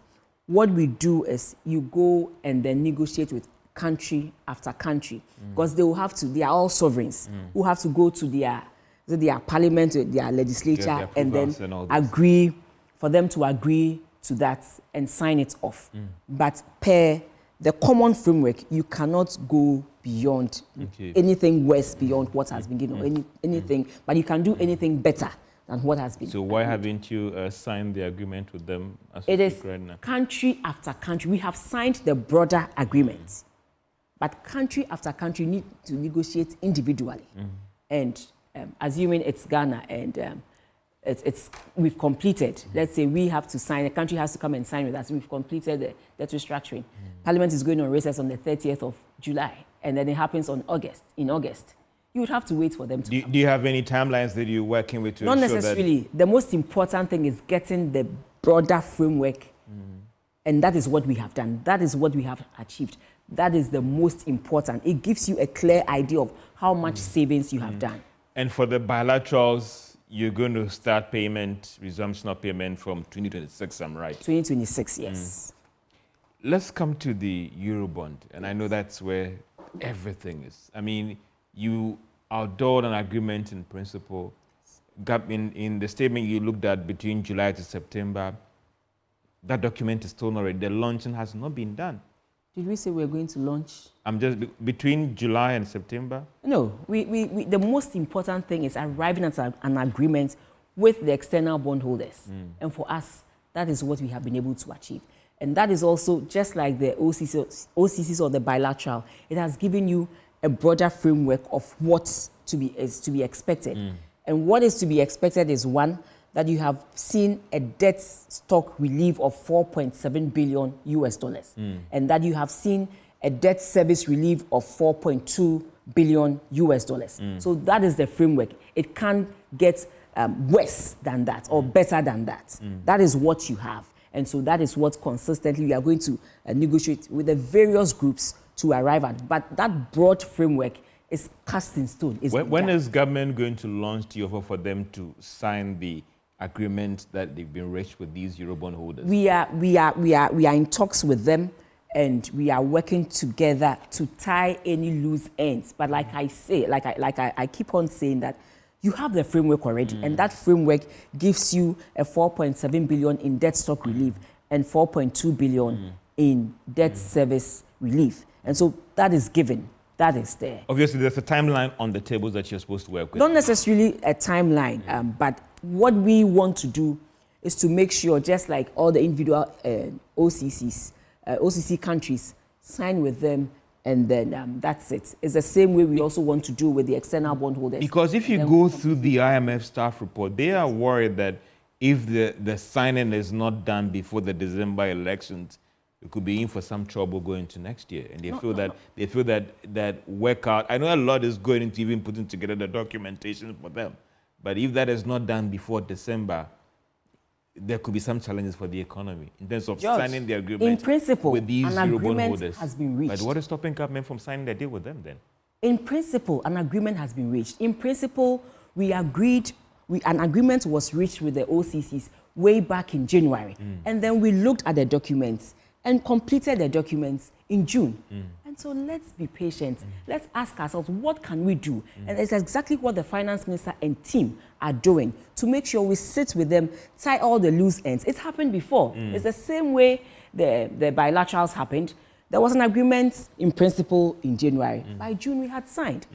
what we do is you go and then negotiate with country after country, because they will have to, they are all sovereigns, who have to go to their parliament, their legislature, and then agree, for them to agree to that and sign it off. But per the common framework, you cannot go beyond anything worse beyond what has been given, anything, but you can do anything better than what has been. So why haven't you signed the agreement with them? As it is right now? Country after country. We have signed the broader agreement. But country after country need to negotiate individually. And assuming it's Ghana and we've completed, let's say we have to sign, a country has to come and sign with us, we've completed the debt restructuring. Parliament is going on recess on the 30th of July, and then it happens in August. You would have to wait for them to come. Do you have any timelines that you're working with to Not ensure necessarily. The most important thing is getting the broader framework, and that is what we have done. That is what we have achieved. That is the most important. It gives you a clear idea of how much savings you have done. And for the bilaterals, you're going to start resumption of payment from 2026, I'm right? 2026, yes. Let's come to the Eurobond, and I know that's where everything is. I mean, you outdoored an agreement in principle. In the statement you looked at between July to September, that document is still not ready. The launching has not been done. Did we say we're going to launch? I'm just between July and September? No, the most important thing is arriving at an agreement with the external bondholders. And for us, that is what we have been able to achieve. And that is also, just like the OCCs or the bilateral, it has given you a broader framework of what is to be expected. And what is to be expected is, one, that you have seen a debt stock relief of $4.7 billion US dollars, and that you have seen a debt service relief of $4.2 billion US dollars. So that is the framework. It can't get worse than that or better than that. That is what you have. And so that is what consistently we are going to negotiate with the various groups to arrive at. But that broad framework is cast in stone. When is government going to launch the offer for them to sign the agreement that they've been reached with these Eurobond holders? We are in talks with them, and we are working together to tie any loose ends. But like I say, I keep on saying that you have the framework already, and that framework gives you a 4.7 billion in debt stock relief and 4.2 billion in debt service relief. And so that is given. That is there. Obviously, there's a timeline on the tables that you're supposed to work with. Not necessarily a timeline, but what we want to do is to make sure, just like all the individual OCC countries, sign with them, and then that's it. It's the same way we also want to do with the external bondholders. Because if you go through the IMF staff report, they are worried that if the signing is not done before the December elections, it could be in for some trouble going to next year. And they feel that work out. I know a lot is going into even putting together the documentation for them. But if that is not done before December, there could be some challenges for the economy in terms of signing the agreement in principle, with these Eurobond holders. Has been reached. But what is stopping government from signing the deal with them then? In principle, an agreement has been reached. In principle, an agreement was reached with the OCCs way back in January. And then we looked at the documents and completed the documents in June. And so let's be patient. Let's ask ourselves, what can we do? And it's exactly what the finance minister and team are doing to make sure we sit with them, tie all the loose ends. It's happened before. It's the same way the bilaterals happened. There was an agreement in principle in January. By June, we had signed.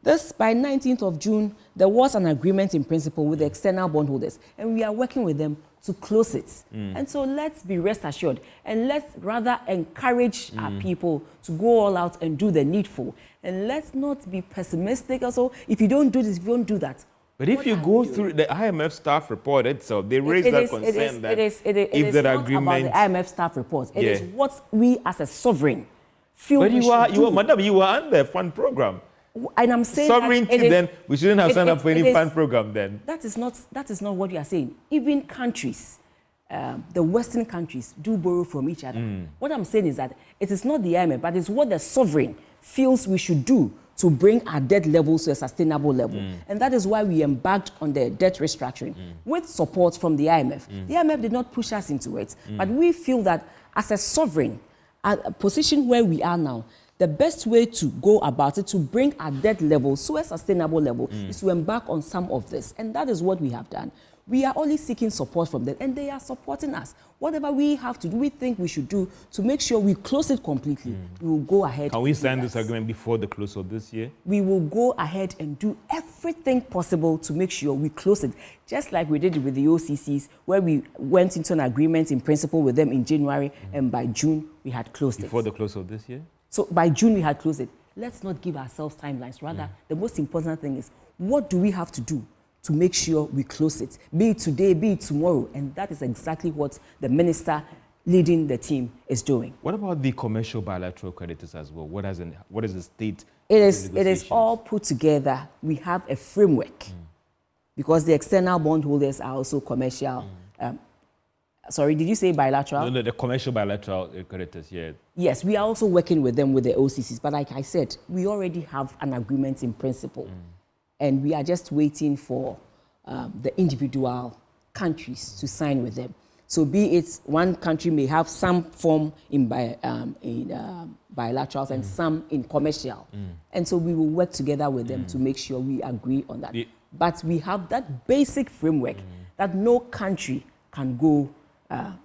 By 19th of June, there was an agreement in principle with the external bondholders, and we are working with them to close it. And so let's be rest assured, and let's rather encourage our people to go all out and do the needful. And let's not be pessimistic also. If you don't do this, if you don't do that. But if you go through the IMF staff report itself, they raise that concern that if that agreement... It is not about the IMF staff report. It is what we as a sovereign feel but we should do. Madam, you were on the fund program. And I'm saying sovereignty, then we shouldn't have signed up for any fund program then. That is not what we are saying. Even countries, the Western countries, do borrow from each other. What I'm saying is that it is not the IMF, but it's what the sovereign feels we should do to bring our debt levels to a sustainable level. And that is why we embarked on the debt restructuring with support from the IMF. The IMF did not push us into it, but we feel that as a sovereign, at a position where we are now, the best way to go about it, to bring our debt level to a sustainable level, is to embark on some of this. And that is what we have done. We are only seeking support from them, and they are supporting us. Whatever we have to do, we think we should do to make sure we close it completely, we will go ahead. Can we sign this agreement before the close of this year? We will go ahead and do everything possible to make sure we close it, just like we did with the OCCs, where we went into an agreement in principle with them in January, and by June, we had closed it. Before the close of this year? So by June, we had closed it. Let's not give ourselves timelines. Rather, the most important thing is, what do we have to do to make sure we close it? Be it today, be it tomorrow. And that is exactly what the minister leading the team is doing. What about the commercial bilateral creditors as well? What is the state? It is all put together. We have a framework because the external bondholders are also commercial. Sorry, did you say bilateral? No, the commercial bilateral creditors, yeah. Yes, we are also working with them with the OCCs. But like I said, we already have an agreement in principle. And we are just waiting for the individual countries to sign with them. So be it one country may have some form in bilaterals and some in commercial. And so we will work together with them to make sure we agree on that. But we have that basic framework that no country can go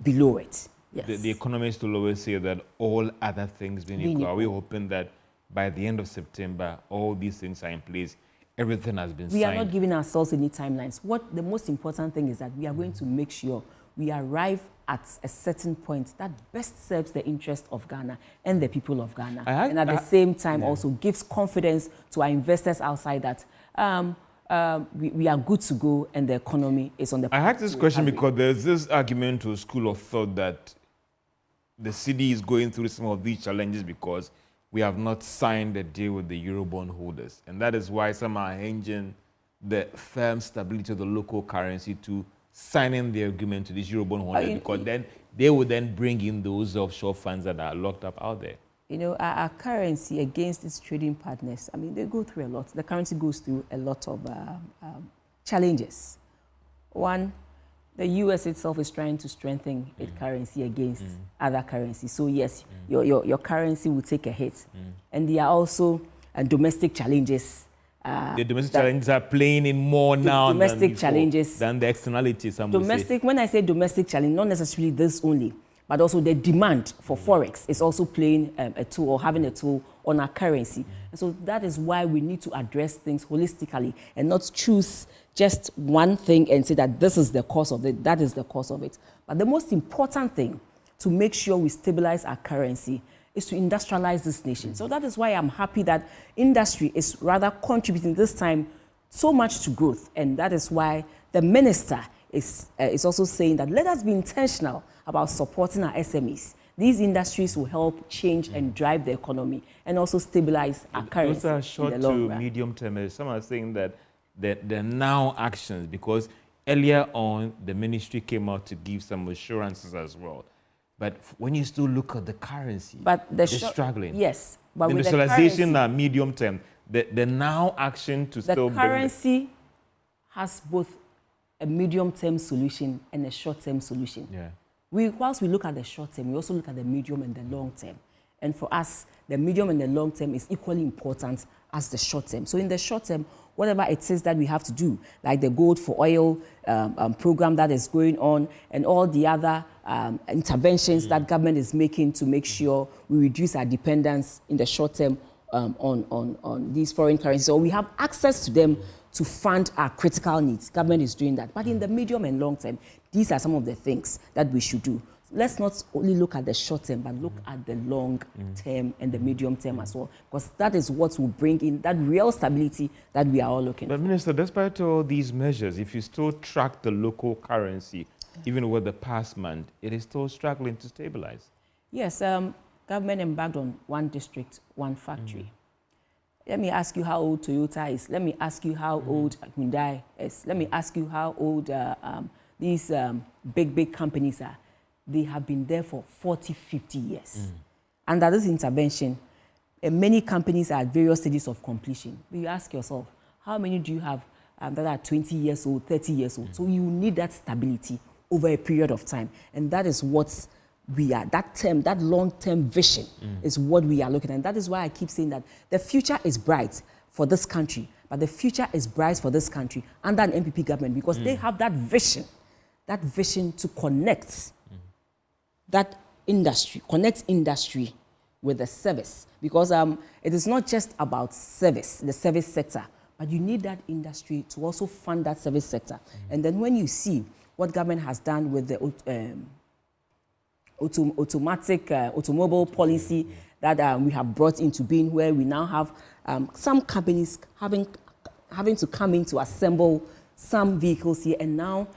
below it. Yes. The economists will always say that all other things being equal. Are we hoping that by the end of September, all these things are in place, everything has been signed? We are not giving ourselves any timelines. What the most important thing is that we are going to make sure we arrive at a certain point that best serves the interest of Ghana and the people of Ghana. And at the same time also gives confidence to our investors outside that we are good to go and the economy is on the path. I asked this question because there's this argument to a school of thought that the city is going through some of these challenges because we have not signed a deal with the Eurobond holders. And that is why some are hinging the firm stability of the local currency to signing the agreement to this Eurobond holders, because then they will then bring in those offshore funds that are locked up out there. You know, our currency against its trading partners, I mean, they go through a lot. The currency goes through a lot of challenges. One, the US itself is trying to strengthen its currency against other currencies. So yes, your currency will take a hit. And there are also domestic challenges. The domestic challenges are playing in more now domestic challenges than the externalities. Domestic, when I say domestic challenge, not necessarily this only, but also the demand for forex is also playing a tool or having a tool on our currency. And so that is why we need to address things holistically and not choose just one thing and say that this is the cause of it, that is the cause of it. But the most important thing to make sure we stabilize our currency is to industrialize this nation. So that is why I'm happy that industry is rather contributing this time so much to growth. And that is why the minister is also saying that let us be intentional about supporting our SMEs. These industries will help change and drive the economy and also stabilize our currency. Those are short to medium term. Some are saying that the now actions, because earlier on the ministry came out to give some assurances as well. But when you still look at the currency, they're struggling. Yes. But the industrialization are medium term. The now action to still the currency has both a medium-term solution and a short-term solution. Yeah. Whilst we look at the short term, we also look at the medium and the long term. And for us, the medium and the long term is equally important as the short term. So in the short term, whatever it is that we have to do, like the Gold for Oil program that is going on and all the other interventions that government is making to make sure we reduce our dependence in the short term on these foreign currencies. So we have access to them to fund our critical needs. Government is doing that. But in the medium and long term, these are some of the things that we should do. Let's not only look at the short term, but look at the long term and the medium term as well, because that is what will bring in that real stability that we are all looking for. But Minister, despite all these measures, if you still track the local currency, even over the past month, it is still struggling to stabilize. Yes, government embarked on one district, one factory. Let me ask you how old Toyota is. Let me ask you how old Hyundai is. Let me ask you how old these big companies are. They have been there for 40, 50 years. Under this intervention, many companies are at various stages of completion. But you ask yourself, how many do you have that are 20 years old, 30 years old? So you need that stability over a period of time. And that is what we are, that long-term vision is what we are looking at. And that is why I keep saying that the future is bright for this country, but the future is bright for this country under an MPP government because they have that vision to connect that industry, connect industry with the service. Because it is not just about service, the service sector, but you need that industry to also fund that service sector. And then when you see what government has done with the automatic automobile policy that we have brought into being, where we now have some companies having to come in to assemble some vehicles here. And now,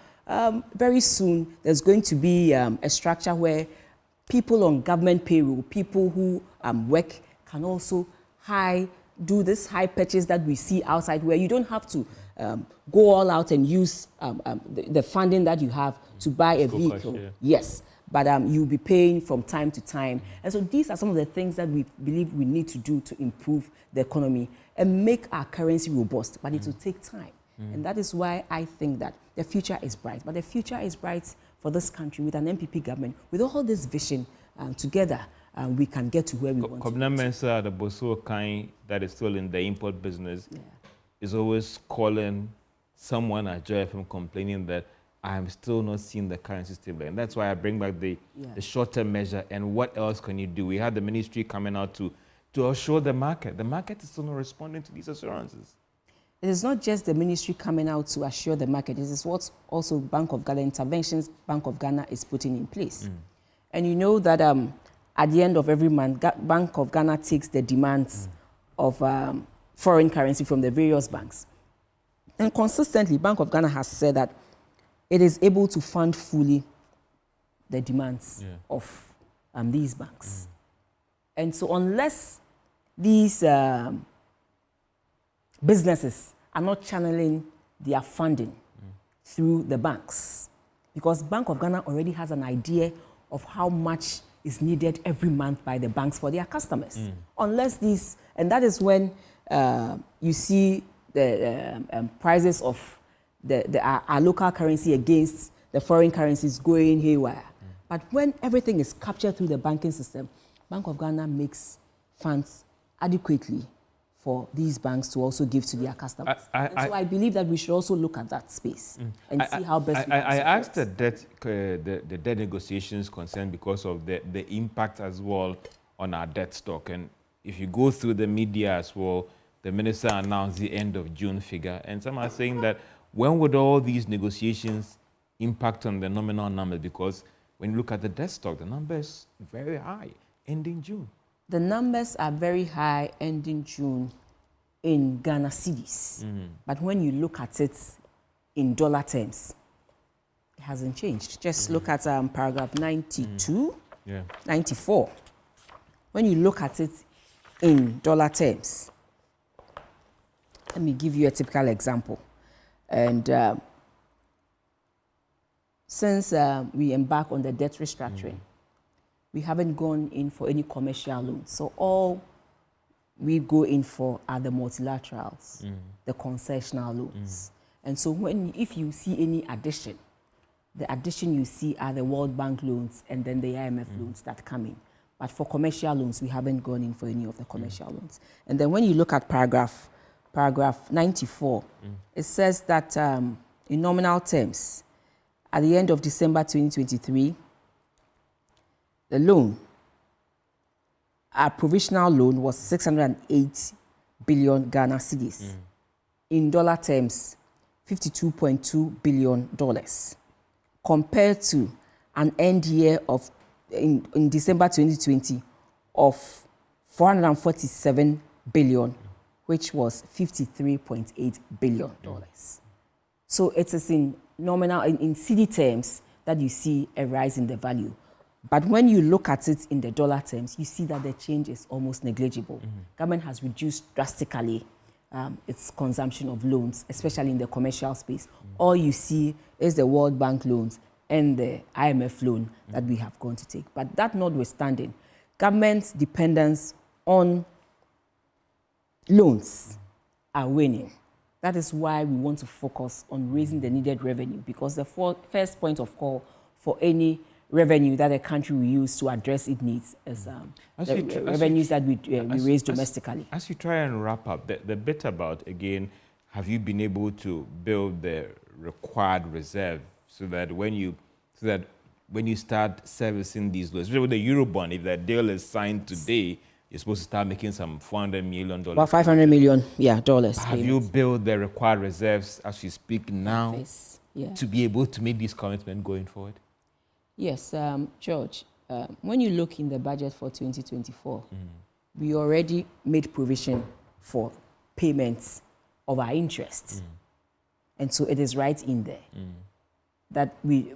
very soon, there's going to be a structure where people on government payroll, people who work, can also do this high purchase that we see outside, where you don't have to go all out and use the funding that you have to buy a vehicle. Cash, yeah. Yes, but you'll be paying from time to time. And so these are some of the things that we believe we need to do to improve the economy and make our currency robust, but it will take time. And that is why I think that the future is bright. But the future is bright for this country with an MPP government, with all this vision together. We can get to where we want to get. The Boso kind that is still in the import business is always calling someone at Joy FM complaining that I am still not seeing the currency stable. And that's why I bring back the short-term measure and what else can you do? We had the ministry coming out to assure the market. The market is still not responding to these assurances. It is not just the ministry coming out to assure the market. This is what also Bank of Ghana interventions, Bank of Ghana is putting in place. And you know that at the end of every month, Bank of Ghana takes the demands of foreign currency from the various banks. And consistently, Bank of Ghana has said that it is able to fund fully the demands of these banks. And so unless these businesses are not channeling their funding through the banks, because Bank of Ghana already has an idea of how much is needed every month by the banks for their customers. Unless these, and that is when you see the prices of our local currency against the foreign currencies going haywire. But when everything is captured through the banking system, Bank of Ghana makes funds adequately for these banks to also give to their customers. So I believe that we should also look at that space and see how best we can I asked the debt negotiations concerned because of the impact as well on our debt stock. And if you go through the media as well, the minister announced the end of June figure. And some are saying that when would all these negotiations impact on the nominal number? Because when you look at the debt stock, the number is very high, ending June. The numbers are very high ending June in Ghana cedis. But when you look at it in dollar terms, it hasn't changed. Just look at paragraph 92, 94. When you look at it in dollar terms, let me give you a typical example. And since we embark on the debt restructuring, we haven't gone in for any commercial loans. So all we go in for are the multilaterals, the concessional loans. And so if you see any addition, the addition you see are the World Bank loans and then the IMF loans that come in. But for commercial loans, we haven't gone in for any of the commercial loans. And then when you look at paragraph 94, it says that in nominal terms, at the end of December 2023, the loan, our provisional loan was 608 billion Ghana cedis. In dollar terms, $52.2 billion, compared to an end year of, in December 2020, of 447 billion, which was $53.8 billion. So it is in nominal, in cedi terms, that you see a rise in the value. But when you look at it in the dollar terms, you see that the change is almost negligible. Government has reduced drastically its consumption of loans, especially in the commercial space. All you see is the World Bank loans and the IMF loan that we have gone to take. But that notwithstanding, government's dependence on loans are waning. That is why we want to focus on raising the needed revenue, because the first point of call for any revenue that a country will use to address its needs is revenues that we raise domestically. As you try and wrap up, the bit about, again, have you been able to build the required reserve so that when you start servicing these loans, especially with the Eurobond, if that deal is signed today, you're supposed to start making some $400 million. About $500 million, dollars. Have you built the required reserves as you speak now to be able to make this commitment going forward? Yes, George. when you look in the budget for 2024, we already made provision for payments of our interest. And so it is right in there that we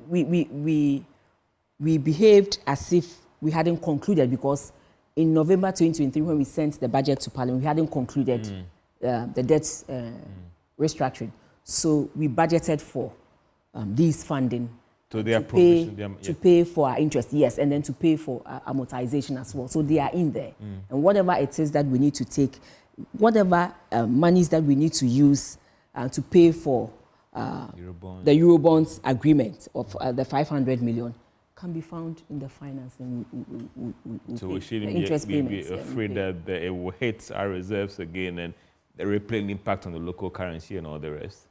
behaved as if we hadn't concluded, because in November 2023, when we sent the budget to Parliament, we hadn't concluded the debt restructuring. So we budgeted for these funding to pay for our interest, yes, and then to pay for amortization as well. So they are in there. And whatever it is that we need to take, whatever monies that we need to use to pay for the Eurobonds agreement of the 500 million can be found in the financing. So we shouldn't be afraid that it will hit our reserves again and the replaying impact on the local currency and all the rest.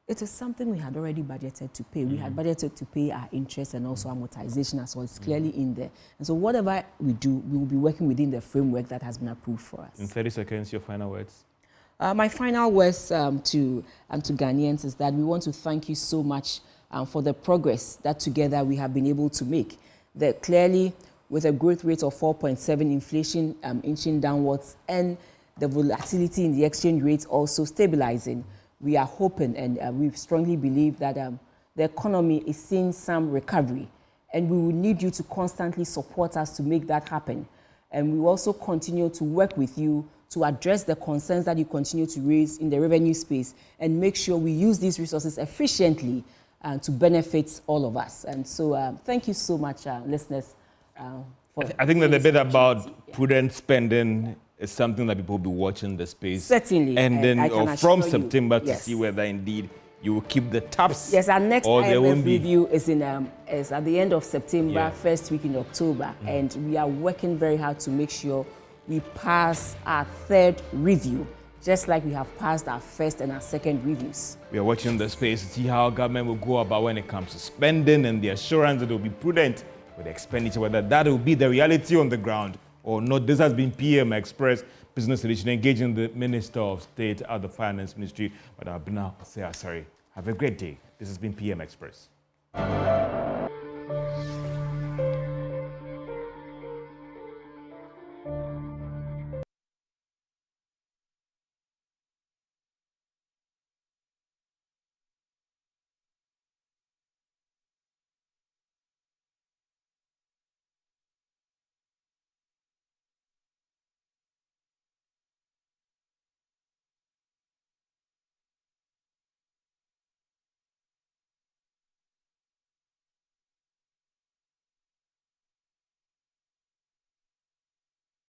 It is something we had already budgeted to pay. We had budgeted to pay our interest and also amortization as well. It's clearly in there. And so whatever we do, we will be working within the framework that has been approved for us. In 30 seconds, your final words. My final words to Ghanaians is that we want to thank you so much for the progress that together we have been able to make. That clearly, with a growth rate of 4.7, inflation inching downwards, and the volatility in the exchange rate also stabilizing, we are hoping and we strongly believe that the economy is seeing some recovery, and we will need you to constantly support us to make that happen. And we will also continue to work with you to address the concerns that you continue to raise in the revenue space and make sure we use these resources efficiently to benefit all of us. And so thank you so much, listeners. I think that the bit about prudent spending is something that people will be watching the space. Certainly. And then from September to see whether indeed you will keep the taps. Yes, our next IMF review is is at the end of September, first week in October. And we are working very hard to make sure we pass our third review, just like we have passed our first and our second reviews. We are watching the space to see how government will go about when it comes to spending and the assurance that it will be prudent with the expenditure, whether that will be the reality on the ground or not. This has been PM Express Business Edition, engaging the Minister of State at the Finance Ministry, Abena Osei-Asare. Have a great day. This has been PM Express.